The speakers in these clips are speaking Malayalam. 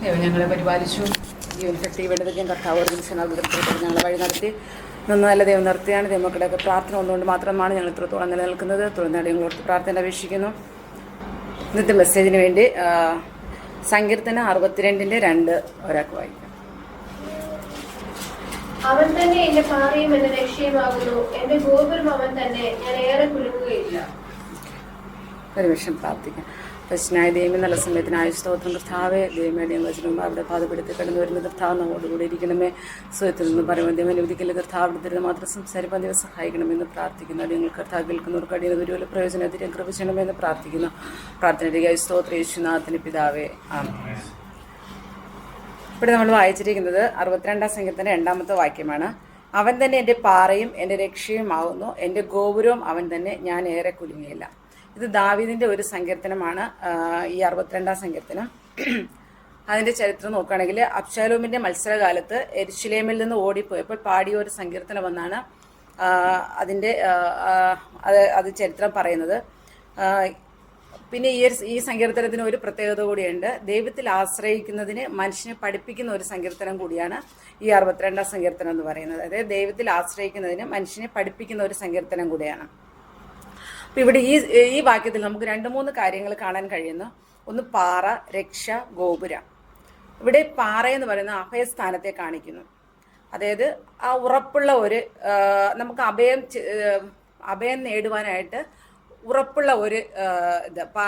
ദൈവം ഞങ്ങളെ പരിപാലിച്ചു. ജീവൻ ശക്തി വേണ്ടതൊക്കെയും കർത്താവ് ഞങ്ങളെ വഴി നടത്തി നല്ല ദൈവം നിർത്തിയാണ്. ദൈവമക്കളുടെയൊക്കെ പ്രാർത്ഥന ഒന്നുകൊണ്ട് മാത്രമാണ് ഞങ്ങൾ ഇത്രത്തോളം നിലനിൽക്കുന്നത്. തുടർന്ന് ഞങ്ങളോട് പ്രാർത്ഥന അപേക്ഷിക്കുന്നു. ഇന്നത്തെ മെസ്സേജിന് വേണ്ടി സങ്കീർത്തനം 62:2 ഒരാൾക്ക് വായിക്കാം. അവൻ തന്നെ എന്റെ പാറയും എന്റെ രക്ഷയുമാകുന്നു, എന്റെ ഗോപുരം അവൻ തന്നെ, ഞാൻ ഏറെ കുലുങ്ങുകയില്ല. ഒരു നിമിഷം പ്രാർത്ഥിക്കാം. പ്രശ്നമായ ദൈവം നല്ല സമയത്തിനായ സ്തോത്രം കർത്താവെ. ദൈവമേടെ വചനം അവിടെ പാതപ്പെടുത്തി കടന്നു വരുന്ന കർത്താവ് നമ്മോടുകൂടി ഇരിക്കണമേ. സ്വയത്തിൽ നിന്ന് പറയുമ്പോൾ ദൈവം അനുവദിക്കല് കർത്താവ് അവിടെ തരുന്ന മാത്രം സംസാരിപ്പാൻ ദൈവം സഹായിക്കണമെന്ന് പ്രാർത്ഥിക്കുന്നു. നിങ്ങൾ കർത്താവ് കേൾക്കുന്നവർക്ക് അടിയ ഒരുപോലെ പ്രയോജനത്തിന് കൃപ ചെയ്യണമെന്ന് പ്രാർത്ഥിക്കുന്നു. പ്രാർത്ഥനയ്ക്കായി സ്തോത്ര യേശുനാഥന് പിതാവേ ആമേൻ. ഇവിടെ നമ്മൾ വായിച്ചിരിക്കുന്നത് 62-ാം സങ്കീർത്തനം 2-ാമത്തെ വാക്യമാണ്. അവൻ തന്നെ എൻ്റെ പാറയും എൻ്റെ രക്ഷയുമാകുന്നു, എൻ്റെ ഗോപുരവും അവൻ തന്നെ, ഞാൻ ഏറെ കുലുങ്ങിയില്ല. ഇത് ദാവീദിൻ്റെ ഒരു സങ്കീർത്തനമാണ്. ഈ 62-ാം സങ്കീർത്തനം അതിൻ്റെ ചരിത്രം നോക്കുകയാണെങ്കിൽ അബ്ശാലോമിൻ്റെ മത്സരകാലത്ത് യെരൂശലേമിൽ നിന്ന് ഓടിപ്പോയപ്പോൾ പാടിയ ഒരു സങ്കീർത്തനം എന്നാണ് അതിൻ്റെ അത് ചരിത്രം പറയുന്നത്. പിന്നെ ഈ സങ്കീർത്തനത്തിന് ഒരു പ്രത്യേകത കൂടിയുണ്ട്. ദൈവത്തിൽ ആശ്രയിക്കുന്നതിന് മനുഷ്യനെ പഠിപ്പിക്കുന്ന ഒരു സങ്കീർത്തനം കൂടിയാണ് ഈ 62-ാം സങ്കീർത്തനം എന്ന് പറയുന്നത്. അതായത് ദൈവത്തിൽ ആശ്രയിക്കുന്നതിന് മനുഷ്യനെ പഠിപ്പിക്കുന്ന ഒരു സങ്കീർത്തനം കൂടിയാണ്. അപ്പം ഇവിടെ ഈ വാക്യത്തിൽ നമുക്ക് 2-3 കാര്യങ്ങൾ കാണാൻ കഴിയുന്നു. ഒന്ന് പാറ, രക്ഷ, ഗോപുരം. ഇവിടെ പാറ എന്ന് പറയുന്ന അഭയസ്ഥാനത്തെ കാണിക്കുന്നു. അതായത് ആ ഉറപ്പുള്ള ഒരു നമുക്ക് അഭയം നേടുവാനായിട്ട് ഉറപ്പുള്ള ഒരു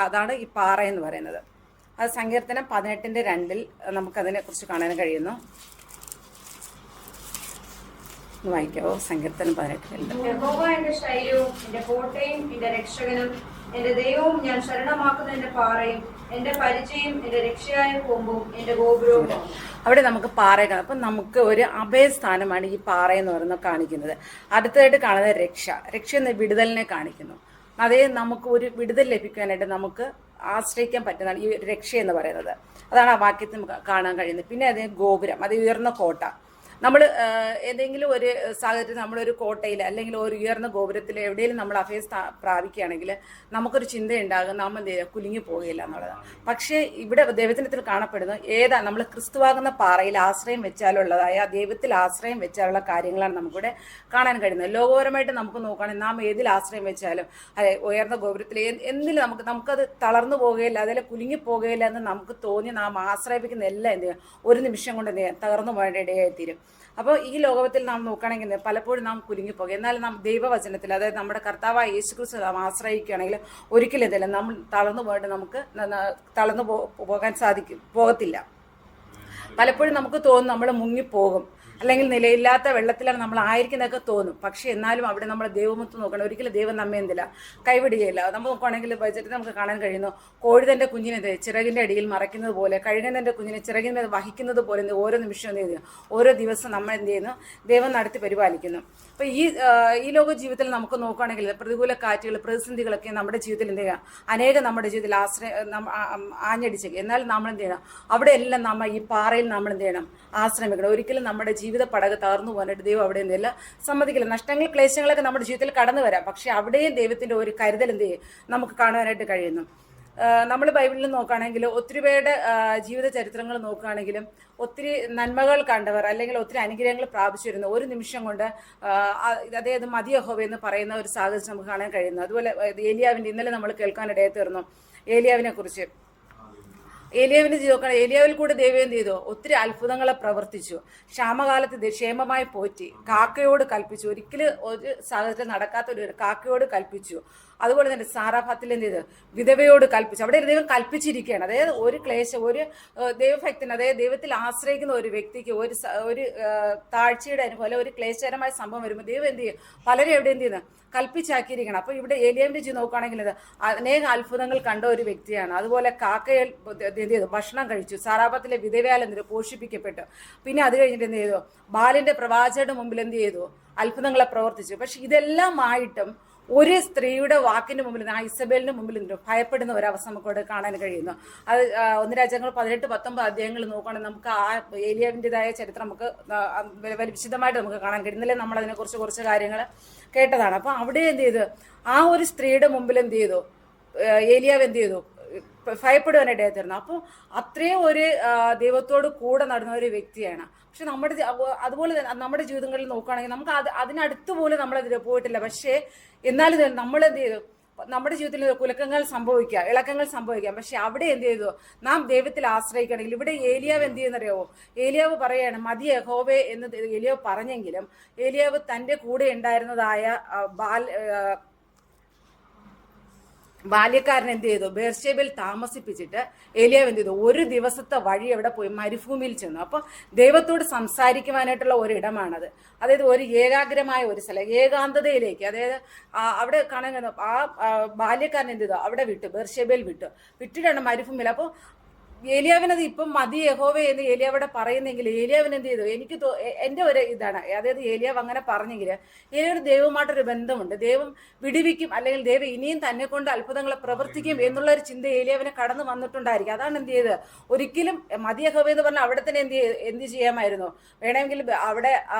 അതാണ് ഈ പാറ എന്ന് പറയുന്നത്. അത് സങ്കീർത്തനം 18:2 നമുക്കതിനെ കുറിച്ച് കാണാൻ കഴിയുന്നു. വായിക്കാവോ? സങ്കീർത്തനം 18:2. യഹോവ എന്റെ ശൈലവും എന്റെ കോട്ടയും എന്റെ രക്ഷകനും എന്റെ ദൈവവും, ഞാൻ ശരണമാക്കുന്ന എന്റെ പാറയും എന്റെ പരിചയം എന്റെ രക്ഷയായ കൊമ്പും എന്റെ ഗോപുരവും. അവിടെ നമുക്ക് പാറ കാണാം. അപ്പം നമുക്ക് ഒരു അഭയസ്ഥാനമാണ് ഈ പാറ എന്ന് പറയുന്നത് കാണിക്കുന്നത്. അടുത്തതായിട്ട് കാണുന്നത് രക്ഷ എന്ന വിടുതലിനെ കാണിക്കുന്നു. അതായത് നമുക്ക് ഒരു വിടുതൽ ലഭിക്കാനായിട്ട് നമുക്ക് ആശ്രയിക്കാൻ പറ്റുന്നതാണ് ഈ രക്ഷ എന്ന് പറയുന്നത്. അതാണ് ആ വാക്യത്തിൽ നമുക്ക് കാണാൻ കഴിയുന്നത്. പിന്നെ അതേ ഗോപുരം, അത് ഉയർന്ന കോട്ട. നമ്മൾ ഏതെങ്കിലും ഒരു സാഹചര്യത്തിൽ നമ്മളൊരു കോട്ടയിൽ അല്ലെങ്കിൽ ഒരു ഉയർന്ന ഗോപുരത്തിൽ എവിടെയെങ്കിലും നമ്മൾ അഭയം പ്രാപിക്കുകയാണെങ്കിൽ നമുക്കൊരു ചിന്തയുണ്ടാകും, നാം കുലുങ്ങി പോവുകയില്ല എന്നുള്ളതാണ്. പക്ഷേ ഇവിടെ ദൈവത്തിനത്തിൽ കാണപ്പെടുന്നത് നമ്മൾ ക്രിസ്തുവാകുന്ന പാറയിൽ ആശ്രയം വെച്ചാലുള്ളതായ ദൈവത്തിൽ ആശ്രയം വെച്ചാലുള്ള കാര്യങ്ങളാണ് നമുക്കിവിടെ കാണാൻ കഴിയുന്നത്. ലോകപരമായിട്ട് നമുക്ക് നോക്കുകയാണെങ്കിൽ നാം ഏതിൽ ആശ്രയം വെച്ചാലും അതെ ഉയർന്ന ഗോപുരത്തിൽ എന്തിലും നമുക്കത് തളർന്നു പോകുകയില്ല, അതിൽ കുലുങ്ങി പോകുകയില്ല എന്ന് നമുക്ക് തോന്നി നാം ആശ്രയിപ്പിക്കുന്ന എല്ലാം എന്ത് ചെയ്യും ഒരു നിമിഷം കൊണ്ട് തകർന്നു പോകേണ്ട ഇടയായിത്തീരും. അപ്പോൾ ഈ ലോകത്തിൽ നാം നോക്കുകയാണെങ്കിൽ പലപ്പോഴും നാം കുലുങ്ങിപ്പോകും. എന്നാൽ നാം ദൈവവചനത്തിൽ, അതായത് നമ്മുടെ കർത്താവായ യേശുക്രിസ്തു നാം ആശ്രയിക്കുകയാണെങ്കിൽ ഒരിക്കലും എന്തെങ്കിലും നമ്മൾ തളർന്നു പോയിട്ട് നമുക്ക് തളർന്നു പോകാൻ പോകത്തില്ല. പലപ്പോഴും നമുക്ക് തോന്നും നമ്മൾ മുങ്ങിപ്പോകും, അല്ലെങ്കിൽ നിലയില്ലാത്ത വെള്ളത്തിലാണ് നമ്മൾ ആയിരിക്കുന്നതൊക്കെ തോന്നും. പക്ഷെ എന്നാലും അവിടെ നമ്മൾ ദൈവമൊത്ത് നോക്കണം. ഒരിക്കലും ദൈവം നമ്മെ എന്തില്ല കൈവിടുകയില്ല. നമ്മൾ നോക്കുകയാണെങ്കിൽ ബജറ്റിൽ നമുക്ക് കാണാൻ കഴിയുന്നു, കോഴി തൻ്റെ കുഞ്ഞിനെ ചിറകിൻ്റെ അടിയിൽ മറയ്ക്കുന്നത് പോലെ, കഴുകൻ തൻ്റെ കുഞ്ഞിനെ ചിറകിന് വഹിക്കുന്നത് പോലെ ഓരോ നിമിഷവും എന്ത് ചെയ്യുന്നു, ഓരോ ദിവസം നമ്മൾ എന്ത് ചെയ്യുന്നു, ദൈവം നടത്തി പരിപാലിക്കുന്നു. അപ്പോൾ ഈ ലോക ജീവിതത്തിൽ നമുക്ക് നോക്കുകയാണെങ്കിൽ പ്രതികൂല കാറ്റുകൾ, പ്രതിസന്ധികളൊക്കെ നമ്മുടെ ജീവിതത്തിൽ എന്ത് ചെയ്യുക, അനേകം നമ്മുടെ ജീവിതത്തിൽ ആഞ്ഞടിച്ചേക്കും. എന്നാൽ നമ്മൾ എന്ത് ചെയ്യണം, അവിടെ എല്ലാം നമ്മൾ ഈ പാറയിൽ നമ്മൾ എന്ത് ചെയ്യണം, ആശ്രമിക്കണം. ഒരിക്കലും നമ്മുടെ ജീവിത പടക് തകർന്നു പോകാനായിട്ട് ദൈവം അവിടെ എന്തെല്ലാം സമ്മതിക്കില്ല. നഷ്ടങ്ങൾ, ക്ലേശങ്ങളൊക്കെ നമ്മുടെ ജീവിതത്തിൽ കടന്നു വരാം. പക്ഷെ അവിടെയും ദൈവത്തിന്റെ ഒരു കരുതൽ എന്ത് ചെയ്യും നമുക്ക് കാണുവാനായിട്ട് കഴിയുന്നു. നമ്മൾ ബൈബിളിൽ നോക്കുകയാണെങ്കിൽ ഒത്തിരി പേരുടെ ജീവിത ചരിത്രങ്ങൾ നോക്കുകയാണെങ്കിലും ഒത്തിരി നന്മകൾ കണ്ടവർ അല്ലെങ്കിൽ ഒത്തിരി അനുഗ്രഹങ്ങൾ പ്രാപിച്ചിരുന്നു ഒരു നിമിഷം കൊണ്ട് അതായത് മതി യഹോവ എന്ന് പറയുന്ന ഒരു സാഹചര്യം നമുക്ക് കാണാൻ കഴിയുന്നു. അതുപോലെ ഏലിയാവിൻ്റെ ഇന്നലെ നമ്മൾ കേൾക്കാനിടയെ തീർന്നു ഏലിയാവിനെ കുറിച്ച്. ഏലിയാവിന്റെ ജീവിതം ഏലിയാവിൽ കൂടെ ദൈവം എന്ത് ചെയ്തു, ഒത്തിരി അത്ഭുതങ്ങളെ പ്രവർത്തിച്ചു. ക്ഷാമകാലത്ത് ക്ഷേമമായി പോറ്റി, കാക്കയോട് കൽപ്പിച്ചു. ഒരിക്കലും ഒരു സാഹചര്യം നടക്കാത്ത ഒരു കാക്കയോട് കൽപ്പിച്ചു. അതുപോലെ തന്നെ സാറാഫത്തിൽ എന്ത് ചെയ്ത് വിധവയോട് കൽപ്പിച്ചു. അവിടെ ദൈവം കൽപ്പിച്ചിരിക്കുകയാണ്. അതായത് ഒരു ഒരു ദൈവഭക്തന്, അതായത് ദൈവത്തിൽ ആശ്രയിക്കുന്ന ഒരു വ്യക്തിക്ക് ഒരു താഴ്ചയുടെ അനുഭവം, ഒരു ക്ലേശകരമായ സംഭവം വരുമ്പോൾ ദൈവം എന്ത് ചെയ്യും, പലരും എവിടെ എന്ത് ചെയ്യുന്നത് കൽപ്പിച്ചാക്കിയിരിക്കണം. അപ്പോൾ ഇവിടെ ഏലിയാവിന്റെ ജീവിതം നോക്കുകയാണെങ്കിൽ അനേകം അത്ഭുതങ്ങൾ കണ്ട ഒരു വ്യക്തിയാണ്. അതുപോലെ കാക്കയിൽ എന്ത് ചെയ്തു, ഭക്ഷണം കഴിച്ചു. സാറാഫത്തിലെ വിധവയാൽ എന്ത് ചെയ്തു, പോഷിപ്പിക്കപ്പെട്ടു. പിന്നെ അത് കഴിഞ്ഞിട്ട് എന്ത് ചെയ്തു, ബാലിന്റെ പ്രവാചകരുടെ മുമ്പിൽ എന്ത് ചെയ്തു, അത്ഭുതങ്ങളെ പ്രവർത്തിച്ചു. പക്ഷെ ഇതെല്ലാം ആയിട്ടും ഒരു സ്ത്രീയുടെ വാക്കിന് മുമ്പിൽ, ആ ഇസബേലിന് മുമ്പിൽ ഭയപ്പെടുന്ന ഒരവസ്ഥ നമുക്കവിടെ കാണാൻ കഴിയുന്നു. അത് 1 രാജ്യങ്ങൾ 18-19 അധ്യായങ്ങൾ നോക്കുകയാണെങ്കിൽ നമുക്ക് ആ ഏലിയാവിൻ്റെതായ ചരിത്രം നമുക്ക് വിശദമായിട്ട് നമുക്ക് കാണാൻ കഴിയുന്നില്ലേ. നമ്മൾ അതിനെക്കുറിച്ച് കുറച്ച് കാര്യങ്ങൾ കേട്ടതാണ്. അപ്പോൾ അവിടെ എന്ത് ചെയ്തു, ആ ഒരു സ്ത്രീയുടെ മുമ്പിൽ എന്ത് ചെയ്തു, ഏലിയാവ് എന്ത് ചെയ്തു, ഭയപ്പെടുവാനായിട്ട് തീർന്നു. അപ്പോൾ അത്രയും ഒരു ദൈവത്തോട് കൂടെ നടന്ന ഒരു വ്യക്തിയാണ്. പക്ഷെ അതുപോലെ തന്നെ നമ്മുടെ ജീവിതങ്ങളിൽ നോക്കുകയാണെങ്കിൽ നമുക്ക് അതിനടുത്ത് പോലും നമ്മളതിൽ പോയിട്ടില്ല. പക്ഷേ എന്നാലും നമ്മൾ എന്ത് ചെയ്തു, നമ്മുടെ ജീവിതത്തിൽ കുലക്കങ്ങൾ സംഭവിക്കാം, ഇളക്കങ്ങൾ സംഭവിക്കാം. പക്ഷെ അവിടെ എന്ത് ചെയ്തു, നാം ദൈവത്തിൽ ആശ്രയിക്കണമെങ്കിൽ ഇവിടെ ഏലിയാവ് എന്ത് ചെയ്യുന്നറിയാവോ? ഏലിയാവ് പറയാണ് മതി യഹോവേ എന്ന് ഏലിയാവ് പറഞ്ഞെങ്കിലും ഏലിയാവ് തൻ്റെ കൂടെ ഉണ്ടായിരുന്നതായ ബാല്യക്കാരൻ എന്ത് ചെയ്തു, ബേർഷേബയിൽ താമസിപ്പിച്ചിട്ട് ഏലിയാവ് എന്ത് ചെയ്തു, ഒരു ദിവസത്തെ വഴി എവിടെ പോയി, മരുഭൂമിയിൽ ചെന്നു. അപ്പോൾ ദൈവത്തോട് സംസാരിക്കുവാനായിട്ടുള്ള ഒരിടമാണത്. അതായത് ഒരു ഏകാഗ്രമായ ഒരു സ്ഥലം, ഏകാന്തതയിലേക്ക്. അതായത് അവിടെ കാണാൻ ആ ബാല്യക്കാരൻ എന്ത് ചെയ്തു, അവിടെ വിട്ടു, ബേർഷേബയിൽ വിട്ടിട്ടാണ് മരുഭൂമിയിൽ. അപ്പോൾ ഏലിയാവിനത് ഇപ്പം മതി യഹോവേ എന്ന് ഏലിയാവിടെ പറയുന്നെങ്കിൽ ഏലിയാവിന് എന്ത് ചെയ്തു, എനിക്ക് എൻ്റെ ഒരു ഇതാണ്. അതായത് ഏലിയാവ് അങ്ങനെ പറഞ്ഞെങ്കിൽ ഏലിയാവ് ദൈവമായിട്ടൊരു ബന്ധമുണ്ട്, ദൈവം വിടുവിക്കും, അല്ലെങ്കിൽ ദൈവം ഇനിയും തന്നെ കൊണ്ട് അത്ഭുതങ്ങളെ പ്രവർത്തിക്കും എന്നുള്ള ഒരു ചിന്ത ഏലിയാവിനെ കടന്നു വന്നിട്ടുണ്ടായിരിക്കും. അതാണ് എന്ത് ചെയ്ത്, ഒരിക്കലും മതി യഹോവേ എന്ന് പറഞ്ഞാൽ അവിടെ തന്നെ എന്ത് ചെയ്യാമായിരുന്നു, വേണമെങ്കിൽ അവിടെ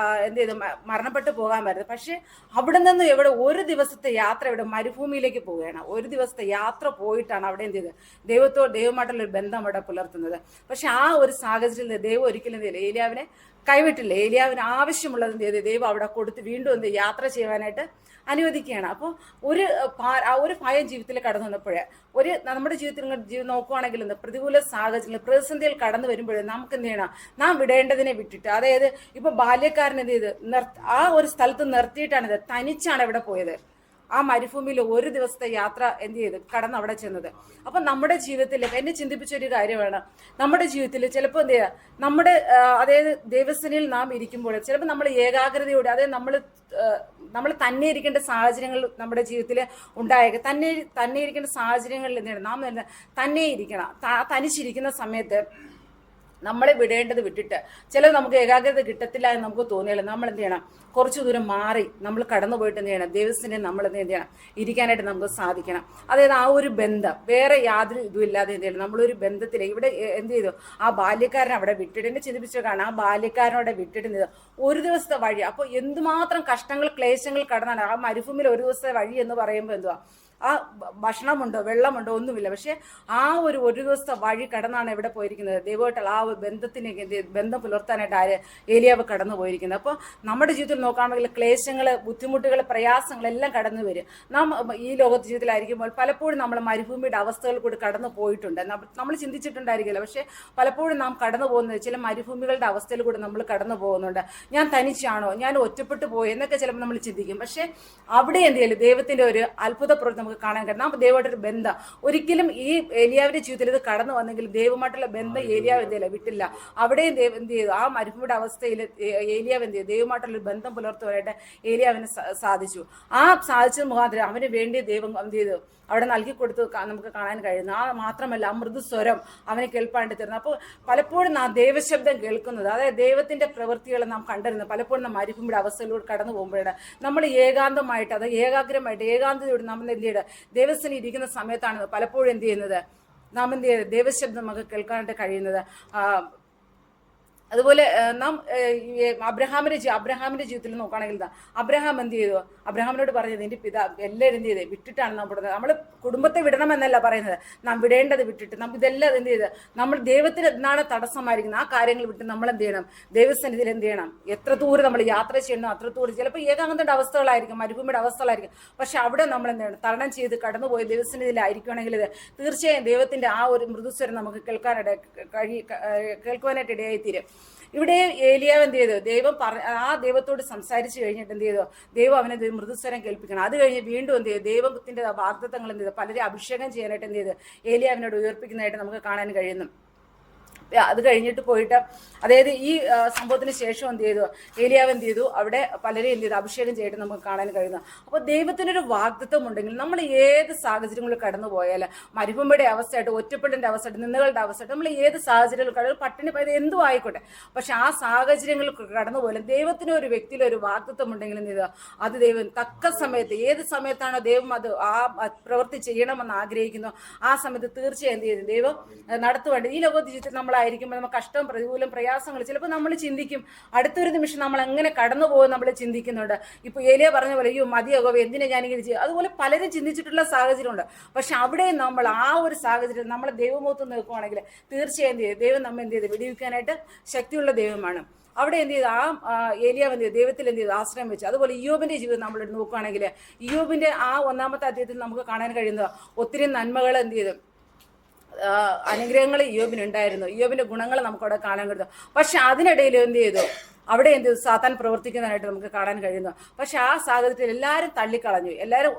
എന്ത് ചെയ്തു, മരണപ്പെട്ടു പോകാമായിരുന്നു. പക്ഷെ അവിടെ നിന്ന് ഒരു ദിവസത്തെ യാത്ര ഇവിടെ മരുഭൂമിയിലേക്ക് പോവുകയാണ്. ഒരു ദിവസത്തെ യാത്ര പോയിട്ടാണ് അവിടെ എന്ത് ചെയ്ത് ദൈവമായിട്ടുള്ളൊരു ബന്ധം അവിടെ പുലർത്തുന്നത്. പക്ഷെ ആ ഒരു സാഹചര്യത്തിൽ ദൈവം ഒരിക്കലും എന്ത് ചെയ്യില്ല, ഏലിയാവിനെ കൈവിട്ടില്ല. ഏലിയാവിന് ആവശ്യമുള്ളത് എന്ത് ചെയ്ത് ദൈവം അവിടെ കൊടുത്ത് വീണ്ടും എന്ത് യാത്ര ചെയ്യുവാനായിട്ട് അനുവദിക്കുകയാണ്. അപ്പോൾ ഒരു ഭയം ജീവിതത്തിൽ കടന്നു വന്നപ്പോഴേ നമ്മുടെ ജീവിതത്തിൽ നോക്കുവാണെങ്കിൽ പ്രതികൂല സാഹചര്യങ്ങൾ, പ്രതിസന്ധികൾ കടന്നു വരുമ്പോഴേ നമുക്ക് എന്ത് ചെയ്യണം, നാം വിടേണ്ടതിനെ വിട്ടിട്ട്, അതായത് ഇപ്പൊ ബാല്യക്കാരൻ എന്ത് ചെയ്ത് ആ ഒരു സ്ഥലത്ത് നിർത്തിയിട്ടാണ് ഇത് തനിച്ചാണ് ഇവിടെ പോയത്. ആ മരുഭൂമിയിൽ ഒരു ദിവസത്തെ യാത്ര എന്ത് ചെയ്ത് കടന്ന് അവിടെ ചെന്നത്. അപ്പം നമ്മുടെ ജീവിതത്തിൽ എന്നെ ചിന്തിപ്പിച്ചൊരു കാര്യമാണ്, നമ്മുടെ ജീവിതത്തിൽ ചിലപ്പോൾ എന്ത് ചെയ്യുക, അതായത് ദൈവസേനയിൽ നാം ഇരിക്കുമ്പോൾ ചിലപ്പോൾ നമ്മൾ ഏകാഗ്രതയോടെ, അതായത് നമ്മൾ തന്നെ ഇരിക്കേണ്ട സാഹചര്യങ്ങൾ നമ്മുടെ ജീവിതത്തിൽ ഉണ്ടായേക്കും. തന്നെ ഇരിക്കേണ്ട സാഹചര്യങ്ങളിൽ എന്താണ് നാം തന്നെ ഇരിക്കണം. തനിച്ചിരിക്കുന്ന സമയത്ത് നമ്മളെ വിടേണ്ടത് വിട്ടിട്ട്, ചിലത് നമുക്ക് ഏകാഗ്രത കിട്ടത്തില്ല എന്ന് നമുക്ക് തോന്നിയാലും നമ്മൾ എന്ത് ചെയ്യണം, കുറച്ചു ദൂരം മാറി നമ്മൾ കടന്നു പോയിട്ട് എന്ത് ചെയ്യണം, ദൈവത്തിനെ നമ്മൾ എന്ത് ചെയ്യണം, ഇരിക്കാനായിട്ട് നമുക്ക് സാധിക്കണം. അതായത് ആ ഒരു ബന്ധം വേറെ യാതൊരു ഇതും ഇല്ലാതെ എന്ത് ചെയ്യണം, നമ്മളൊരു ബന്ധത്തിൽ ഇവിടെ എന്ത് ചെയ്തു, ആ ബാല്യക്കാരൻ അവിടെ വിട്ടിട്ട്, എന്നെ ചിന്തിപ്പിച്ചു കാണാം, ആ ബാല്യക്കാരനോടെ വിട്ടിട്ട് ഒരു ദിവസത്തെ വഴി. അപ്പോൾ എന്തുമാത്രം കഷ്ടങ്ങൾ ക്ലേശങ്ങൾ കടന്നാണ് ആ മരുഭൂമിയിൽ ഒരു ദിവസത്തെ വഴി എന്ന് പറയുമ്പോൾ എന്തുവാ, ആ ഭക്ഷണമുണ്ടോ വെള്ളമുണ്ടോ ഒന്നുമില്ല. പക്ഷെ ആ ഒരു ദിവസത്തെ വഴി കടന്നാണ് എവിടെ പോയിരിക്കുന്നത്, ദൈവമായിട്ടുള്ള ആ ബന്ധം പുലർത്താനായിട്ട് ഏലിയാവ് കടന്നു പോയിരിക്കുന്നത്. അപ്പോൾ നമ്മുടെ ജീവിതത്തിൽ നോക്കുകയാണെങ്കിൽ ക്ലേശങ്ങൾ, ബുദ്ധിമുട്ടുകൾ, പ്രയാസങ്ങൾ എല്ലാം കടന്നു വരും. നാം ഈ ലോകത്ത് ജീവിതത്തിലായിരിക്കുമ്പോൾ പലപ്പോഴും നമ്മൾ മരുഭൂമിയുടെ അവസ്ഥകൾ കൂടി കടന്നു പോയിട്ടുണ്ട്. നമ്മൾ ചിന്തിച്ചിട്ടുണ്ടായിരിക്കില്ല, പക്ഷെ പലപ്പോഴും നാം കടന്നു പോകുന്നത് ചില മരുഭൂമികളുടെ അവസ്ഥയിൽ കൂടി നമ്മൾ കടന്നു പോകുന്നുണ്ട്. ഞാൻ തനിച്ചാണോ, ഞാൻ ഒറ്റപ്പെട്ടു പോയി എന്നൊക്കെ ചിലപ്പോൾ നമ്മൾ ചിന്തിക്കും. പക്ഷെ അവിടെ എന്ത് ചെയ്യലും ദൈവത്തിന്റെ ഒരു അത്ഭുത പ്രവൃത്തി നമുക്ക് കാണാൻ കഴിയും. നാം ദൈവമായിട്ടൊരു ബന്ധം ഒരിക്കലും ഈ ഏലിയാവിന്റെ ജീവിതത്തിൽ ഇത് കടന്നു വന്നെങ്കിൽ ദൈവമായിട്ടുള്ള ബന്ധം ഏലിയാവ് എന്ത് ചെയ്യില്ല, വിട്ടില്ല. അവിടെയും എന്ത് ചെയ്തു, ആ മരുഭൂമിയുടെ അവസ്ഥയിൽ ഏലിയാവ് എന്ത് ചെയ്തു, ദൈവമായിട്ടുള്ള ബന്ധം പുലർത്തുവാനായിട്ട് ഏലിയാവിന് സാധിച്ചു. ആ സാധിച്ചത് മുഖാന്തരം അവന് വേണ്ടി ദൈവം എന്ത് ചെയ്തു, അവിടെ നൽകി കൊടുത്ത് നമുക്ക് കാണാൻ കഴിയുന്നു. ആ മാത്രമല്ല ആ മൃദുസ്വരം അവനെ കേൾപ്പാണ്ട് തരുന്നു. അപ്പോൾ പലപ്പോഴും നാം ദൈവശബ്ദം കേൾക്കുന്നത്, അതായത് ദൈവത്തിന്റെ പ്രവൃത്തികൾ നാം കണ്ടിരുന്നത് പലപ്പോഴും നാം മരുഭൂമിയുടെ അവസ്ഥയിലൂടെ കടന്നു പോകുമ്പോഴാണ് നമ്മൾ ഏകാന്തമായിട്ട്, അത് ഏകാഗ്രമായിട്ട് ഏകാന്തതയോട് നമ്മൾ എന്ത് ചെയ്യുക, ദൈവസ്ഥനിൽ ഇരിക്കുന്ന സമയത്താണ് പലപ്പോഴും എന്ത് ചെയ്യുന്നത്, നാം എന്ത് ചെയ്യുന്നത്, ദൈവശബ്ദം നമുക്ക് കേൾക്കാനായിട്ട് കഴിയുന്നത്. അതുപോലെ നാം അബ്രഹാമിന്റെ ജീവിതത്തിൽ നോക്കുകയാണെങ്കിൽ അബ്രഹാം എന്ത് ചെയ്തു, അബ്രഹാമിനോട് പറഞ്ഞത് എന്റെ എല്ലാവരും എന്ത് ചെയ്ത് വിട്ടിട്ടാണ് നാം വിടുന്നത്. നമ്മൾ കുടുംബത്തെ വിടണമെന്നല്ല പറയുന്നത്, നാം വിടേണ്ടത് വിട്ടിട്ട് നാം ഇതെല്ലാം എന്ത് ചെയ്ത് നമ്മൾ ദൈവത്തിന് എന്താണ് തടസ്സമായിരിക്കുന്നത് ആ കാര്യങ്ങൾ വിട്ട് നമ്മൾ എന്ത് ചെയ്യണം, ദൈവസന്നിധിയിൽ എന്ത് ചെയ്യണം, എത്ര ദൂരം നമ്മൾ യാത്ര ചെയ്യണം അത്ര ദൂരം. ചിലപ്പോൾ ഏകാന്തയുടെ അവസ്ഥകളായിരിക്കും, മരുഭൂമിയുടെ അവസ്ഥകളായിരിക്കും. പക്ഷെ അവിടെ നമ്മൾ എന്ത് ചെയ്യണം, തരണം ചെയ്ത് കടന്നുപോയി ദൈവസന്നിധിയിലായിരിക്കുകയാണെങ്കിൽ തീർച്ചയായും ദൈവത്തിന്റെ ആ ഒരു മൃദുസ്വരം നമുക്ക് കേൾക്കുവാനായിട്ട് ഇടയായിത്തീരും. ഇവിടെ ഏലിയാവ് എന്ത് ചെയ്തു, ആ ദൈവത്തോട് സംസാരിച്ചു കഴിഞ്ഞിട്ട് എന്ത് ചെയ്തു, ദൈവം അവനെ മൃദുസ്വരം കേൾപ്പിക്കണം. അത് കഴിഞ്ഞ് വീണ്ടും എന്ത് ചെയ്തു, ദൈവത്തിന്റെ വാഗ്ദത്തങ്ങൾ എന്ത് ചെയ്തു, പലരെ അഭിഷേകം ചെയ്യാനായിട്ട് എന്ത് ചെയ്തു, ഏലിയാവിനോട് ഉയർപ്പിക്കുന്നതായിട്ട് നമുക്ക് കാണാൻ കഴിയുന്നു. അത് കഴിഞ്ഞിട്ട് പോയിട്ട്, അതായത് ഈ സംഭവത്തിന് ശേഷം എന്ത് ചെയ്തു, ഏലിയാവ് എന്ത് ചെയ്തു, അവിടെ പലരെയും എന്ത് ചെയ്തു, അഭിഷേകം ചെയ്തിട്ട് നമുക്ക് കാണാൻ കഴിയുന്നു. അപ്പോൾ ദൈവത്തിനൊരു വാഗ്ദത്വം ഉണ്ടെങ്കിൽ നമ്മൾ ഏത് സാഹചര്യങ്ങളിൽ കടന്നു പോയാലും, മരുഭൂമിയുടെ അവസ്ഥയായിട്ട്, ഒറ്റപ്പെടലിന്റെ അവസ്ഥയായിട്ട്, നിന്ദകളുടെ അവസ്ഥയായിട്ട്, നമ്മൾ ഏത് സാഹചര്യങ്ങളിൽ കടന്നു, പട്ടിണി പോയത് എന്തും ആയിക്കോട്ടെ, പക്ഷെ ആ സാഹചര്യങ്ങളിൽ കടന്നു പോയാലും ദൈവത്തിന് ഒരു വ്യക്തിയിൽ ഒരു വാഗ്ദത്വം ഉണ്ടെങ്കിൽ എന്ത് ചെയ്തു, അത് ദൈവം തക്ക സമയത്ത്, ഏത് സമയത്താണോ ദൈവം അത് ആ പ്രവൃത്തി ചെയ്യണമെന്ന് ആഗ്രഹിക്കുന്നു ആ സമയത്ത് തീർച്ചയായും എന്ത് ചെയ്തു, ദൈവം നടത്തുവാണ്ട്. ഈ ലോകത്ത് ജീവിതത്തിൽ നമ്മൾ നമ്മളായിരിക്കുമ്പോൾ നമുക്ക് കഷ്ടം, പ്രതികൂലം, പ്രയാസങ്ങൾ ചിലപ്പോൾ നമ്മൾ ചിന്തിക്കും. അടുത്തൊരു നിമിഷം നമ്മൾ എങ്ങനെ കടന്നു പോകും നമ്മൾ ചിന്തിക്കുന്നുണ്ട്. ഇപ്പോൾ ഏലിയ പറഞ്ഞ പോലെ അയ്യോ മതിയാകും, എന്തിനാ ഞാനിങ്ങനെ ചെയ്യും. അതുപോലെ പലരും ചിന്തിച്ചിട്ടുള്ള സാഹചര്യമുണ്ട്. പക്ഷെ അവിടെ നമ്മൾ ആ ഒരു സാഹചര്യം നമ്മൾ ദൈവമുഖത്ത് നിൽക്കുവാണെങ്കിൽ തീർച്ചയായും ദൈവം നമ്മെ എന്ത് ചെയ്ത് വിടിവിക്കാനായിട്ട് ശക്തിയുള്ള ദൈവമാണ്. അവിടെ എന്ത് ചെയ്തു, ഏലിയാവ് എന്ത് ചെയ്തു, ദൈവത്തിൽ എന്ത് ചെയ്തു, ആശ്രയം വെച്ചു. അതുപോലെ ഇയ്യോബിന്റെ ജീവിതം നമ്മൾ നോക്കുകയാണെങ്കിൽ ഇയ്യോബിന്റെ ആ 1-ാമത്തെ അധ്യായത്തിൽ നമുക്ക് കാണാൻ കഴിയുന്നത് ഒത്തിരി നന്മകൾ എന്ത് ചെയ്തു, അനുഗ്രഹങ്ങൾ ഇയ്യോബിനുണ്ടായിരുന്നു. ഇയ്യോബിന്റെ ഗുണങ്ങൾ നമുക്കവിടെ കാണാൻ കഴിയുന്നു. പക്ഷെ അതിനിടയിൽ എന്ത് ചെയ്തു, അവിടെ എന്ത് ചെയ്തു, സാത്താൻ പ്രവർത്തിക്കുന്നതായിട്ട് നമുക്ക് കാണാൻ കഴിയുന്നു. പക്ഷെ ആ സാഹചര്യത്തിൽ എല്ലാവരും തള്ളിക്കളഞ്ഞു. എല്ലാവരും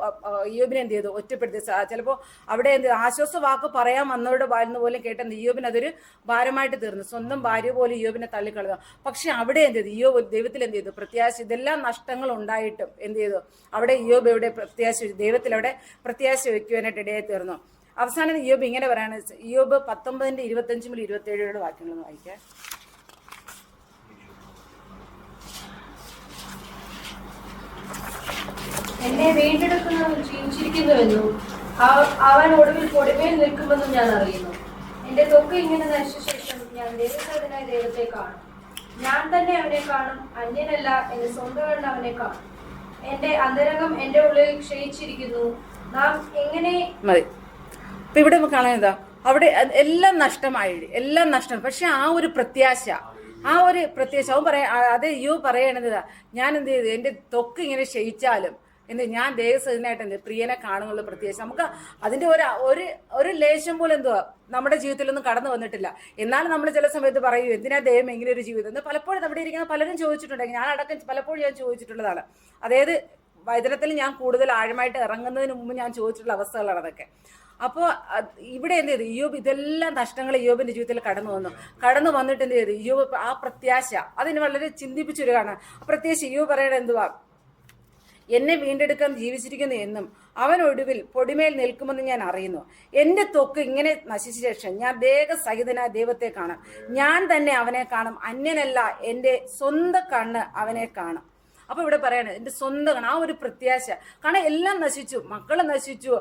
ഇയ്യോബിനെ എന്ത് ചെയ്തു, ഒറ്റപ്പെടുത്തി. ചിലപ്പോൾ അവിടെ എന്ത് ആശ്വാസ വാക്ക് പറയാൻ വന്നവരുടെ വായിന്ന് പോലും കേട്ടെന്ന് ഇയ്യോബിന് അതൊരു ഭാരമായിട്ട് തീർന്നു. സ്വന്തം ഭാര്യ പോലും ഇയ്യോബിനെ തള്ളിക്കളഞ്ഞു. പക്ഷെ അവിടെ എന്ത് ചെയ്തു, ഇയ്യോബ് ദൈവത്തിൽ എന്ത് ചെയ്തു, പ്രത്യാശ. ഇതെല്ലാം നഷ്ടങ്ങൾ ഉണ്ടായിട്ടും എന്ത് ചെയ്തു, അവിടെ ഇയ്യോബ് എവിടെ പ്രത്യാശ, ദൈവത്തിൽ അവിടെ പ്രത്യാശ വയ്ക്കുവാനായിട്ട് ഇടയായി തീർന്നു. അവസാനം ഇയ്യോബ് ഇങ്ങനെ പറയാണ്, ഇയ്യോബ് 19:25-27 വാക്യങ്ങൾ വായിക്കാം. എന്നെ വീണ്ടെടുക്കുന്നവൻ ജീവിച്ചിരിക്കുന്നുവെന്നും അവൻ ഒടുവിൽ പൊടിമേൽ നിൽക്കുമെന്നും ഞാൻ അറിയുന്നു. എന്റെ ത്വക്ക് ഇങ്ങനെ നശിച്ച ശേഷം ഞാൻ ദൈവസേവനായ ദൈവത്തെ കാണും. ഞാൻ തന്നെ അവനെ കാണും, അന്യനല്ല. എന്റെ സ്വന്തം കണ്ണ് അവനെ കാണും. എന്റെ അന്തരംഗം എന്റെ ഉള്ളിൽ ക്ഷയിച്ചിരിക്കുന്നു. നാം എങ്ങനെ മതി. അപ്പൊ ഇവിടെ നമുക്ക് കാണാൻ അവിടെ എല്ലാം നഷ്ടമായി, എല്ലാം നഷ്ടം. പക്ഷെ ആ ഒരു പ്രത്യാശ അവൻ പറയാ, അത് പറയണത് ഞാൻ എന്ത് ചെയ്തു, എന്റെ ത്വക്ക് ഇങ്ങനെ ക്ഷയിച്ചാലും ഞാൻ ദൈവസേവനായിട്ട് പ്രിയനെ കാണുന്നുള്ള പ്രത്യേകിച്ച് നമുക്ക് അതിന്റെ ഒരു ലേശം പോലും നമ്മുടെ ജീവിതത്തിലൊന്നും കടന്നു വന്നിട്ടില്ല. എന്നാലും നമ്മൾ ചില സമയത്ത് പറയും, എന്തിനാ ദൈവം എങ്ങനെ ഒരു ജീവിതം എന്ന് പലപ്പോഴും അവിടെ ഇരിക്കുന്ന പലരും ചോദിച്ചിട്ടുണ്ടെങ്കിൽ ഞാൻ അടക്കം പലപ്പോഴും ഞാൻ ചോദിച്ചിട്ടുള്ളതാണ്. അതായത് വചനത്തിൽ ഞാൻ കൂടുതൽ ആഴമായിട്ട് ഇറങ്ങുന്നതിന് മുമ്പ് ഞാൻ ചോദിച്ചിട്ടുള്ള അവസ്ഥകളാണ് അതൊക്കെ. അപ്പോൾ ഇവിടെ എന്ത് ചെയ്തു, ഇയ്യോബ് ഇതെല്ലാം നഷ്ടങ്ങൾ ഇയ്യോബിന്റെ ജീവിതത്തിൽ കടന്നു വന്നിട്ട് എന്ത് ചെയ്തു, ഇയ്യോബ് ആ പ്രത്യാശ അതിന് വളരെ ചിന്തിപ്പിച്ചൊരു കാണാം. പ്രത്യാശ ഇയ്യോബ് പറയണത് എന്തുവാ, എന്നെ വീണ്ടെടുക്കാൻ ജീവിച്ചിരിക്കുന്നു എന്നും അവൻ ഒടുവിൽ പൊടിമേൽ നിൽക്കുമെന്ന് ഞാൻ അറിയുന്നു. എന്റെ ത്വക്ക് ഇങ്ങനെ നശിച്ച ശേഷം ഞാൻ ദേഹസഹിതനായ ദൈവത്തെ കാണാം. ഞാൻ തന്നെ അവനെ കാണും, അന്യനല്ല. എന്റെ സ്വന്തം കണ്ണ് അവനെ കാണും. അപ്പൊ ഇവിടെ പറയാണ് എന്റെ സ്വന്തം ആ ഒരു പ്രത്യാശ. കാരണം എല്ലാം നശിച്ചു, മക്കളെ നശിച്ചു,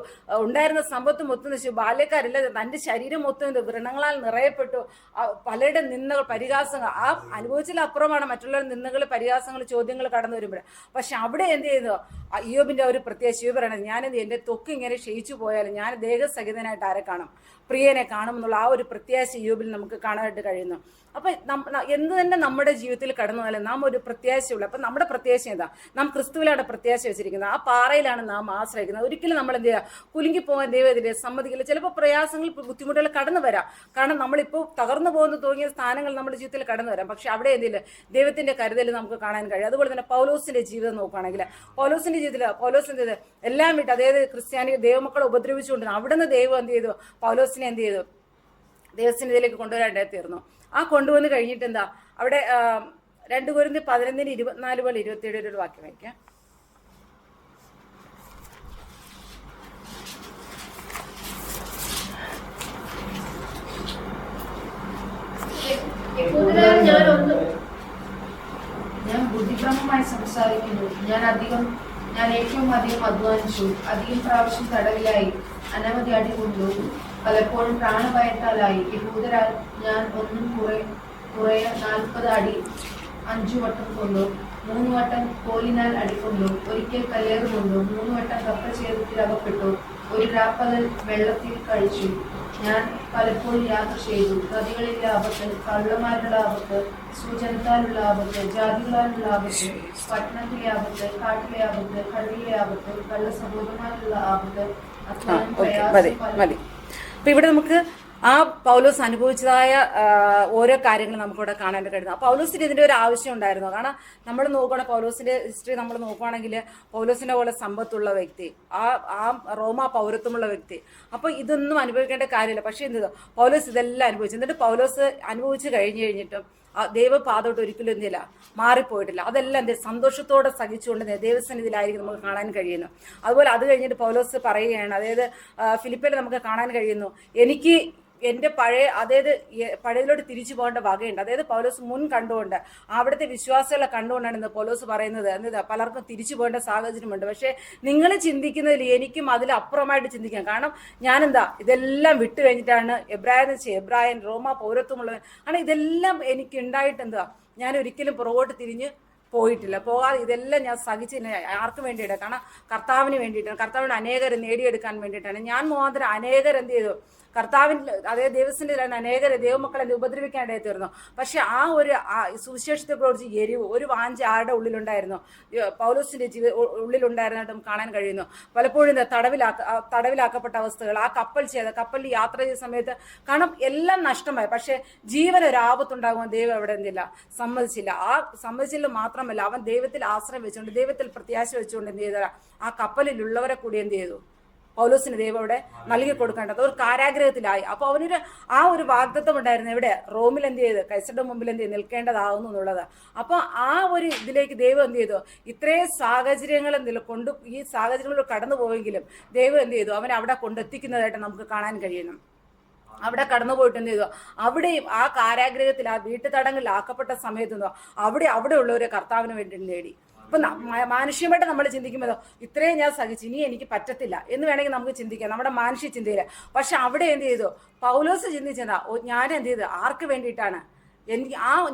ഉണ്ടായിരുന്ന സമ്പത്ത് മൊത്തം നശിച്ചു, ബാല്യക്കാരില്ല, തന്റെ ശരീരം മൊത്തം വ്രണങ്ങളാൽ നിറയപ്പെട്ടു. പലരുടെ നിന്ദകൾ, പരിഹാസങ്ങൾ, ആ അനുഭവിച്ചതിലപ്പുറമാണ് മറ്റുള്ളവരുടെ നിന്ദകൾ, പരിഹാസങ്ങൾ, ചോദ്യങ്ങൾ കടന്നു വരുമ്പോൾ. പക്ഷെ അവിടെ എന്ത് ചെയ്തു, ഇയ്യോബിന്റെ ഒരു പ്രത്യാശ പറയണത്, ഞാനെന്ത് എന്റെ ത്വക്ക് ഇങ്ങനെ ക്ഷയിച്ചു പോയാലും ഞാൻ ദേഹസഹിതനായിട്ട് ആരെ കാണും, പ്രിയനെ കാണും എന്നുള്ള ആ ഒരു പ്രത്യാശ ഇയ്യോബിൽ നമുക്ക് കാണാനായിട്ട് കഴിയുന്നു. അപ്പൊ എന്ത് തന്നെ നമ്മുടെ ജീവിതത്തിൽ കടന്നു വന്നാലും നാം ഒരു പ്രത്യാശയുള്ളൂ. അപ്പൊ നമ്മുടെ പ്രത്യാശ എന്താ, നാം ക്രിസ്തുവിലാണ് പ്രത്യാശ വെച്ചിരിക്കുന്നത്, ആ പാറയിലാണ് നാം ആശ്രയിക്കുന്നത്. ഒരിക്കലും നമ്മൾ എന്ത് ചെയ്യുക, കുലുങ്ങി പോകാൻ ദൈവത്തിലെ സമ്മതിക്കില്ല. ചിലപ്പോൾ പ്രയാസങ്ങൾ, ബുദ്ധിമുട്ടുകൾ കടന്നു വരാം. കാരണം നമ്മളിപ്പോൾ തകർന്നു പോകുന്ന തോന്നിയ സ്ഥാനങ്ങൾ നമ്മുടെ ജീവിതത്തിൽ കടന്നു വരാം. പക്ഷെ അവിടെ എന്തില്ല, ദൈവത്തിന്റെ കരുതൽ നമുക്ക് കാണാൻ കഴിയും. അതുപോലെ തന്നെ പൗലോസിന്റെ ജീവിതം നോക്കുകയാണെങ്കിൽ പൗലോസിന്റെ ജീവിതത്തിൽ പൗലോസ് എന്ത് ചെയ്ത് എല്ലാം വിട്ട്, അതായത് ക്രിസ്ത്യാനി ദൈവമക്കളെ ഉപദ്രവിച്ചുകൊണ്ട് അവിടുന്ന് ദൈവം എന്ത് ചെയ്തു, പൗലോസിനെ എന്ത് ചെയ്തു, ദൈവത്തിന്റെ ഇതിലേക്ക് കൊണ്ടുവരാനായി തീർന്നു. ആ കൊണ്ടുവന്ന് കഴിഞ്ഞിട്ട് എന്താ, അവിടെ 2 കൊരിന്ത്യർ 11:24-27 ഒരു വാക്യം വായിക്കാം. ഞാൻ ബുദ്ധിഭ്രമമായി സംസാരിക്കുന്നു. ഞാൻ ഏറ്റവും അധികം അധ്വാനിച്ചു, അധികം പ്രാവശ്യം തടവിലായി, അനവധി അടി കൊണ്ടു, പലപ്പോഴും പ്രാണഭയത്താലായി. യഹൂദരാൽ ഞാൻ ഒന്നും കുറേ 40 അടി 5 വട്ടം കൊണ്ടു, 3 വട്ടം കോലിനാൽ അടിക്കൊണ്ടു, ഒരിക്കൽ കല്ലേറ് കൊണ്ടു, 3 വട്ടം കപ്പച്ചേതത്തിൽ അകപ്പെട്ടു, ഒരു രാപ്പകൽ വെള്ളത്തിൽ കഴിച്ചു. ഞാൻ പലപ്പോഴും യാത്ര ചെയ്തു, നദികളിലെ ആപത്ത്, കള്ളന്മാരുടെ ആപത്ത്, സൂചനത്താലുള്ള ആപത്ത്, ജാതികളാലുള്ള ആപത്ത്, പട്ടണത്തിലെ ആപത്ത്, കാട്ടിലെ ആപത്ത്, കടലിലെ ആപത്ത്, കള്ള സഹോദരന്മാരുള്ള ആപത്ത്, അത്യാവശ്യം പ്രയാസം. അപ്പൊ ഇവിടെ നമുക്ക് ആ പൗലോസ് അനുഭവിച്ചതായ ഓരോ കാര്യങ്ങൾ നമുക്കിവിടെ കാണാൻ കഴിയുന്നു. ആ പൗലോസിന് ഇതിന്റെ ഒരു ആവശ്യം ഉണ്ടായിരുന്നു. കാരണം നമ്മൾ നോക്കുകയാണെങ്കിൽ പൗലോസിന്റെ ഹിസ്റ്ററി നമ്മൾ നോക്കുകയാണെങ്കിൽ പൗലോസിന്റെ പോലെ സമ്പത്തുള്ള വ്യക്തി, ആ റോമ പൗരത്വമുള്ള വ്യക്തി. അപ്പൊ ഇതൊന്നും അനുഭവിക്കേണ്ട കാര്യമില്ല. പക്ഷെ എന്ത്, പൗലോസ് ഇതെല്ലാം അനുഭവിച്ചു. എന്നിട്ട് പൗലോസ് അനുഭവിച്ചു കഴിഞ്ഞിട്ടും ദൈവപാതോട്ട് ഒരിക്കലും എന്തില്ല, മാറിപ്പോയിട്ടില്ല. അതെല്ലാം എന്ത് സന്തോഷത്തോടെ സഹിച്ചുകൊണ്ട് ദൈവസന്നിധിയിലായിരിക്കും നമുക്ക് കാണാൻ കഴിയുന്നു. അതുപോലെ അത് കഴിഞ്ഞിട്ട് പൗലോസ് പറയുകയാണ്, അതായത് ഫിലിപ്പിൽ നമുക്ക് കാണാൻ കഴിയുന്നു, എനിക്ക് എൻ്റെ പഴയതിലോട്ട് തിരിച്ചു പോകേണ്ട വകയുണ്ട്. അതായത് പൗലോസ് മുൻ കണ്ടുകൊണ്ട് അവിടുത്തെ വിശ്വാസികളെ കണ്ടുകൊണ്ടാണ് ഇന്ന് പൗലോസ് പറയുന്നത് എന്താ പലർക്കും തിരിച്ചു പോകേണ്ട സാഹചര്യമുണ്ട്. പക്ഷേ നിങ്ങൾ ചിന്തിക്കുന്നതിൽ എനിക്കും അതിലപ്പുറമായിട്ട് ചിന്തിക്കാം. കാരണം ഞാനെന്താ ഇതെല്ലാം വിട്ടു കഴിഞ്ഞിട്ടാണ് എബ്രായൻ റോമ പൗരത്വമുള്ളവൻ ആണ്. ഇതെല്ലാം എനിക്ക് ഉണ്ടായിട്ട് എന്താ ഞാൻ ഒരിക്കലും പുറകോട്ട് തിരിഞ്ഞ് പോയിട്ടില്ല. പോകാതെ ഇതെല്ലാം ഞാൻ സഹിച്ച് ആർക്ക് വേണ്ടിയിട്ടാണ്? കാരണം കർത്താവിന് വേണ്ടിയിട്ടാണ്, കർത്താവിന് അനേകരെ നേടിയെടുക്കാൻ വേണ്ടിയിട്ടാണ്. ഞാൻ മുഖാന്തരം അനേകരെന്ത് ചെയ്തു? കർത്താവിൻ്റെ അതേ ദൈവത്തിൻ്റെ അനേകരെ ദൈവമക്കളെ ഉപദ്രവിക്കാനായി തീർന്നു. പക്ഷെ ആ ഒരു സുവിശേഷത്തെ കുറിച്ച് എരിവ് ഒരു വാഞ്ച ആരുടെ ഉള്ളിലുണ്ടായിരുന്നു? പൗലോസിന്റെ ഉള്ളിലുണ്ടായിരുന്നായിട്ട് നമുക്ക് കാണാൻ കഴിയുന്നു. പലപ്പോഴും തടവിലാക്കപ്പെട്ട അവസ്ഥകൾ, ആ കപ്പലിൽ യാത്ര ചെയ്ത സമയത്ത് കാരണം എല്ലാം നഷ്ടമായി. പക്ഷെ ജീവൻ ഒരു ആപത്തുണ്ടാകുമ്പോൾ ദൈവം എവിടെ എന്തില്ല സമ്മതിച്ചില്ല. ആ സമ്മതിച്ചില്ല മാത്രമല്ല, അവൻ ദൈവത്തിൽ ആശ്രയം വെച്ചുകൊണ്ട് ദൈവത്തിൽ പ്രത്യാശ വെച്ചുകൊണ്ട് എന്ത് ചെയ്ത ആ കപ്പലിലുള്ളവരെ കൂടി എന്ത് ചെയ്തു? പൗലോസിന് ദൈവം അവിടെ നൽകി കൊടുക്കേണ്ടത്. ഒരു കാരാഗ്രഹത്തിലായി. അപ്പോൾ അവനൊരു ആ ഒരു വാഗ്ദത്വം ഉണ്ടായിരുന്നു. എവിടെ? റോമിൽ എന്ത് ചെയ്ത് കൈസറുടെ മുമ്പിൽ എന്ത് ചെയ്ത് നിൽക്കേണ്ടതാകുന്നു എന്നുള്ളത്. അപ്പോൾ ആ ഒരു ഇതിലേക്ക് ദൈവം എന്ത് ചെയ്തു? ഇത്രയും സാഹചര്യങ്ങൾ കൊണ്ട് ഈ സാഹചര്യങ്ങളിൽ കടന്നു പോയെങ്കിലും ദൈവം എന്ത് ചെയ്തു? അവനെ അവിടെ കൊണ്ടെത്തിക്കുന്നതായിട്ട് നമുക്ക് കാണാൻ കഴിയുന്നു. അവിടെ കടന്നുപോയിട്ട് എന്ത് ചെയ്തു? അവിടെയും ആ കാരാഗ്രഹത്തിൽ ആ വീട്ടുതടങ്ങളിൽ ആക്കപ്പെട്ട സമയത്ത് അവിടെ ഉള്ളവരെ കർത്താവിന് വേണ്ടി നേടി. ഇപ്പൊ മാനുഷ്യമായിട്ട് നമ്മൾ ചിന്തിക്കുമ്പോൾ ഇത്രയും ഞാൻ സഹിച്ചു, ഇനി എനിക്ക് പറ്റത്തില്ല എന്ന് വേണമെങ്കിൽ നമുക്ക് ചിന്തിക്കാം നമ്മുടെ മാനുഷ്യ ചിന്തയില്. പക്ഷെ അവിടെ എന്ത് ചെയ്തു? പൗലോസ് ചിന്തിച്ചെന്താ? ഞാൻ എന്ത് ചെയ്തു? ആർക്ക് വേണ്ടിയിട്ടാണ്?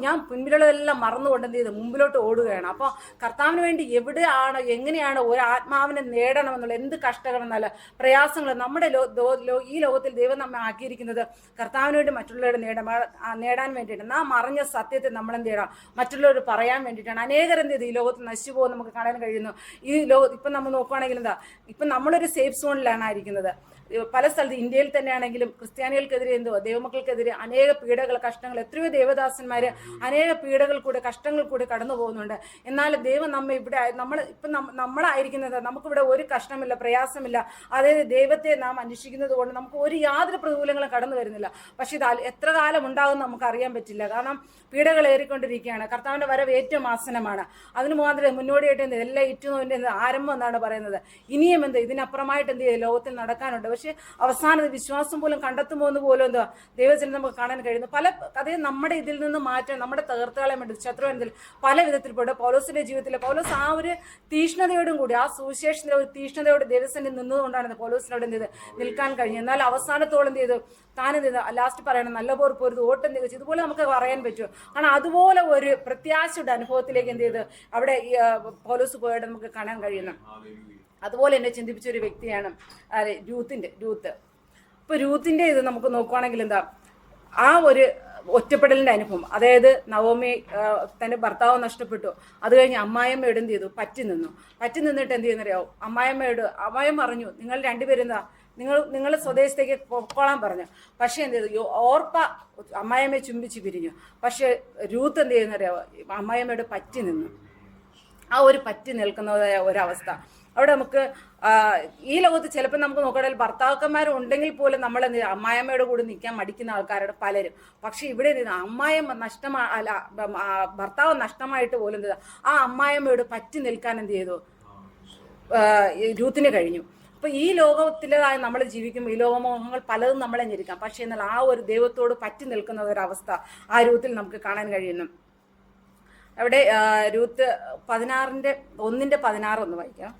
ഞാൻ മുൻപിലുള്ളതെല്ലാം മറന്നുകൊണ്ട് എന്ത് ചെയ്ത് മുമ്പിലോട്ട് ഓടുകയാണ്. അപ്പോൾ കർത്താവിന് വേണ്ടി എവിടെയാണ് എങ്ങനെയാണ് ഒരു ആത്മാവിനെ നേടണമെന്നുള്ള എന്ത് കഷ്ടങ്ങളെന്നല്ല പ്രയാസങ്ങൾ നമ്മുടെ ഈ ലോകത്തിൽ ദൈവം നമ്മെ ആക്കിയിരിക്കുന്നത് കർത്താവിന് വേണ്ടി മറ്റുള്ളവരുടെ നേടാൻ വേണ്ടിയിട്ട്. നാം അറിഞ്ഞ സത്യത്തെ നമ്മൾ എന്ത് ചെയ്യണം? മറ്റുള്ളവർ പറയാൻ വേണ്ടിയിട്ടാണ്. അനേകർ എന്ത് ചെയ്ത് ഈ ലോകത്ത് നശിച്ചു പോകുന്നത് നമുക്ക് കാണാൻ കഴിയുന്നു. ഈ ലോകത്ത് ഇപ്പം നമ്മൾ നോക്കുകയാണെങ്കിൽ എന്താ ഇപ്പം നമ്മളൊരു സേഫ് സോണിലാണ് ഇരിക്കുന്നത്. പല സ്ഥലത്ത് ഇന്ത്യയിൽ തന്നെയാണെങ്കിലും ക്രിസ്ത്യാനികൾക്കെതിരെ ദൈവമക്കൾക്കെതിരെ അനേക പീഡകൾ കഷ്ടങ്ങൾ എത്രയോ ദേവദാസന്മാര് അനേക പീഡകൾ കൂടെ കഷ്ടങ്ങൾ കൂടെ കടന്നു പോകുന്നുണ്ട്. എന്നാൽ ദൈവം നമ്മെ ഇവിടെ നമ്മളായിരിക്കുന്നത് നമുക്കിവിടെ ഒരു കഷ്ടമില്ല, പ്രയാസമില്ല. അതായത് ദൈവത്തെ നാം അന്വേഷിക്കുന്നത് കൊണ്ട് നമുക്ക് യാതൊരു പ്രതികൂലങ്ങളും കടന്നു വരുന്നില്ല. പക്ഷെ ഇത് എത്ര കാലം ഉണ്ടാകും നമുക്ക് അറിയാൻ പറ്റില്ല. കാരണം പീഡകൾ ഏറിക്കൊണ്ടിരിക്കുകയാണ്. കർത്താവിന്റെ വരവ് ഏറ്റവും ആസനമാണ്. അതിന് മുഖാന്തരം മുന്നോടിയായിട്ട് എല്ലാ ഇറ്റുന്നതിന്റെ ആരംഭം എന്നാണ് പറയുന്നത്. ഇനിയും ഇതിനപ്പുറമായിട്ട് എന്ത് ചെയ്യും? ലോകത്തിൽ നടക്കാനുണ്ട്. പക്ഷെ അവസാനത്തെ വിശ്വാസം പോലും കണ്ടെത്തുമ്പോൾ പോലും ദൈവജനം നമുക്ക് കാണാൻ കഴിയുന്നു. അതേ നമ്മുടെ ഇതിൽ നിന്ന് മാറ്റാൻ നമ്മുടെ തകർത്തുകളെ വേണ്ടി ശത്രുവിൽ പല വിധത്തിൽപ്പെട്ട് പൗലോസിന്റെ ജീവിതത്തിൽ പൗലോസ് ആ ഒരു തീഷ്ണതയോടും കൂടി ആ സുവിശേഷത്തിന്റെ ഒരു തീഷ്ണതയോട് ദൈവസന്നിധി നിന്നതുകൊണ്ടാണ് പൗലോസിനോട് എന്ത് ചെയ്ത് നിൽക്കാൻ കഴിഞ്ഞു. എന്നാൽ അവസാനത്തോളം എന്ത് ചെയ്തു? താൻ എന്ത് ചെയ്തു? ലാസ്റ്റ് പറയണം നല്ല പോർ പൊരുത് ഓട്ടം തികച്ചു. ഇതുപോലെ നമുക്ക് പറയാൻ പറ്റുമോ? കാരണം അതുപോലെ ഒരു പ്രത്യാശയുടെ അനുഭവത്തിലേക്ക് എന്ത് ചെയ്ത് അവിടെ പൗലോസ് പോയിട്ട് നമുക്ക് കാണാൻ കഴിയുന്നു. അതുപോലെ എന്നെ ചിന്തിപ്പിച്ച ഒരു വ്യക്തിയാണ് രൂത്ത്. ഇപ്പൊ രൂത്തിന്റെ ഇത് നമുക്ക് നോക്കുവാണെങ്കിൽ എന്താ ആ ഒരു ഒറ്റപ്പെടലിന്റെ അനുഭവം. അതായത് നവോമി തന്റെ ഭർത്താവ് നഷ്ടപ്പെട്ടു. അത് കഴിഞ്ഞ് അമ്മായിയമ്മയോട് എന്ത് ചെയ്തു? പറ്റി നിന്നിട്ട് എന്ത് ചെയ്യുന്നറിയാവോ? അമ്മായിയമ്മ പറഞ്ഞു നിങ്ങൾ രണ്ടുപേരും എന്താ നിങ്ങൾ സ്വദേശത്തേക്ക് പൊക്കോളാൻ പറഞ്ഞു. പക്ഷെ എന്ത് ചെയ്തു? ഓർപ്പ അമ്മായിയമ്മയെ ചുംബിച്ച് പിരിഞ്ഞു. പക്ഷെ രൂത്ത് എന്ത് ചെയ്യുന്നറിയാവോ? അമ്മായിയമ്മയോട് പറ്റി നിന്നു. ആ ഒരു പറ്റി നിൽക്കുന്നതായ ഒരവസ്ഥ അവിടെ നമുക്ക് ഈ ലോകത്ത് ചിലപ്പോൾ നമുക്ക് നോക്കുകയാണെങ്കിൽ ഭർത്താക്കന്മാരുണ്ടെങ്കിൽ പോലും നമ്മൾ അമ്മായിയമ്മയുടെ കൂടെ നിൽക്കാൻ മടിക്കുന്ന ആൾക്കാരുടെ പലരും. പക്ഷെ ഇവിടെ അമ്മായിയമ്മ ഭർത്താവ് നഷ്ടമായിട്ട് പോലും എന്ത് ആ അമ്മായിയമ്മയോട് പറ്റി നിൽക്കാൻ എന്ത് ചെയ്തു? രൂത്തിന് കഴിഞ്ഞു. അപ്പൊ ഈ ലോകത്തിലേതായ നമ്മൾ ജീവിക്കുമ്പോൾ ഈ ലോകമോഹങ്ങൾ പലതും നമ്മളെ ഞെരിക്കാം. പക്ഷെ എന്നാൽ ആ ഒരു ദൈവത്തോട് പറ്റി നിൽക്കുന്ന ഒരവസ്ഥ ആ രൂത്തിൽ നമുക്ക് കാണാൻ കഴിയുന്നു. അവിടെ രൂത്ത് 1:16 ഒന്ന് വായിക്കാം.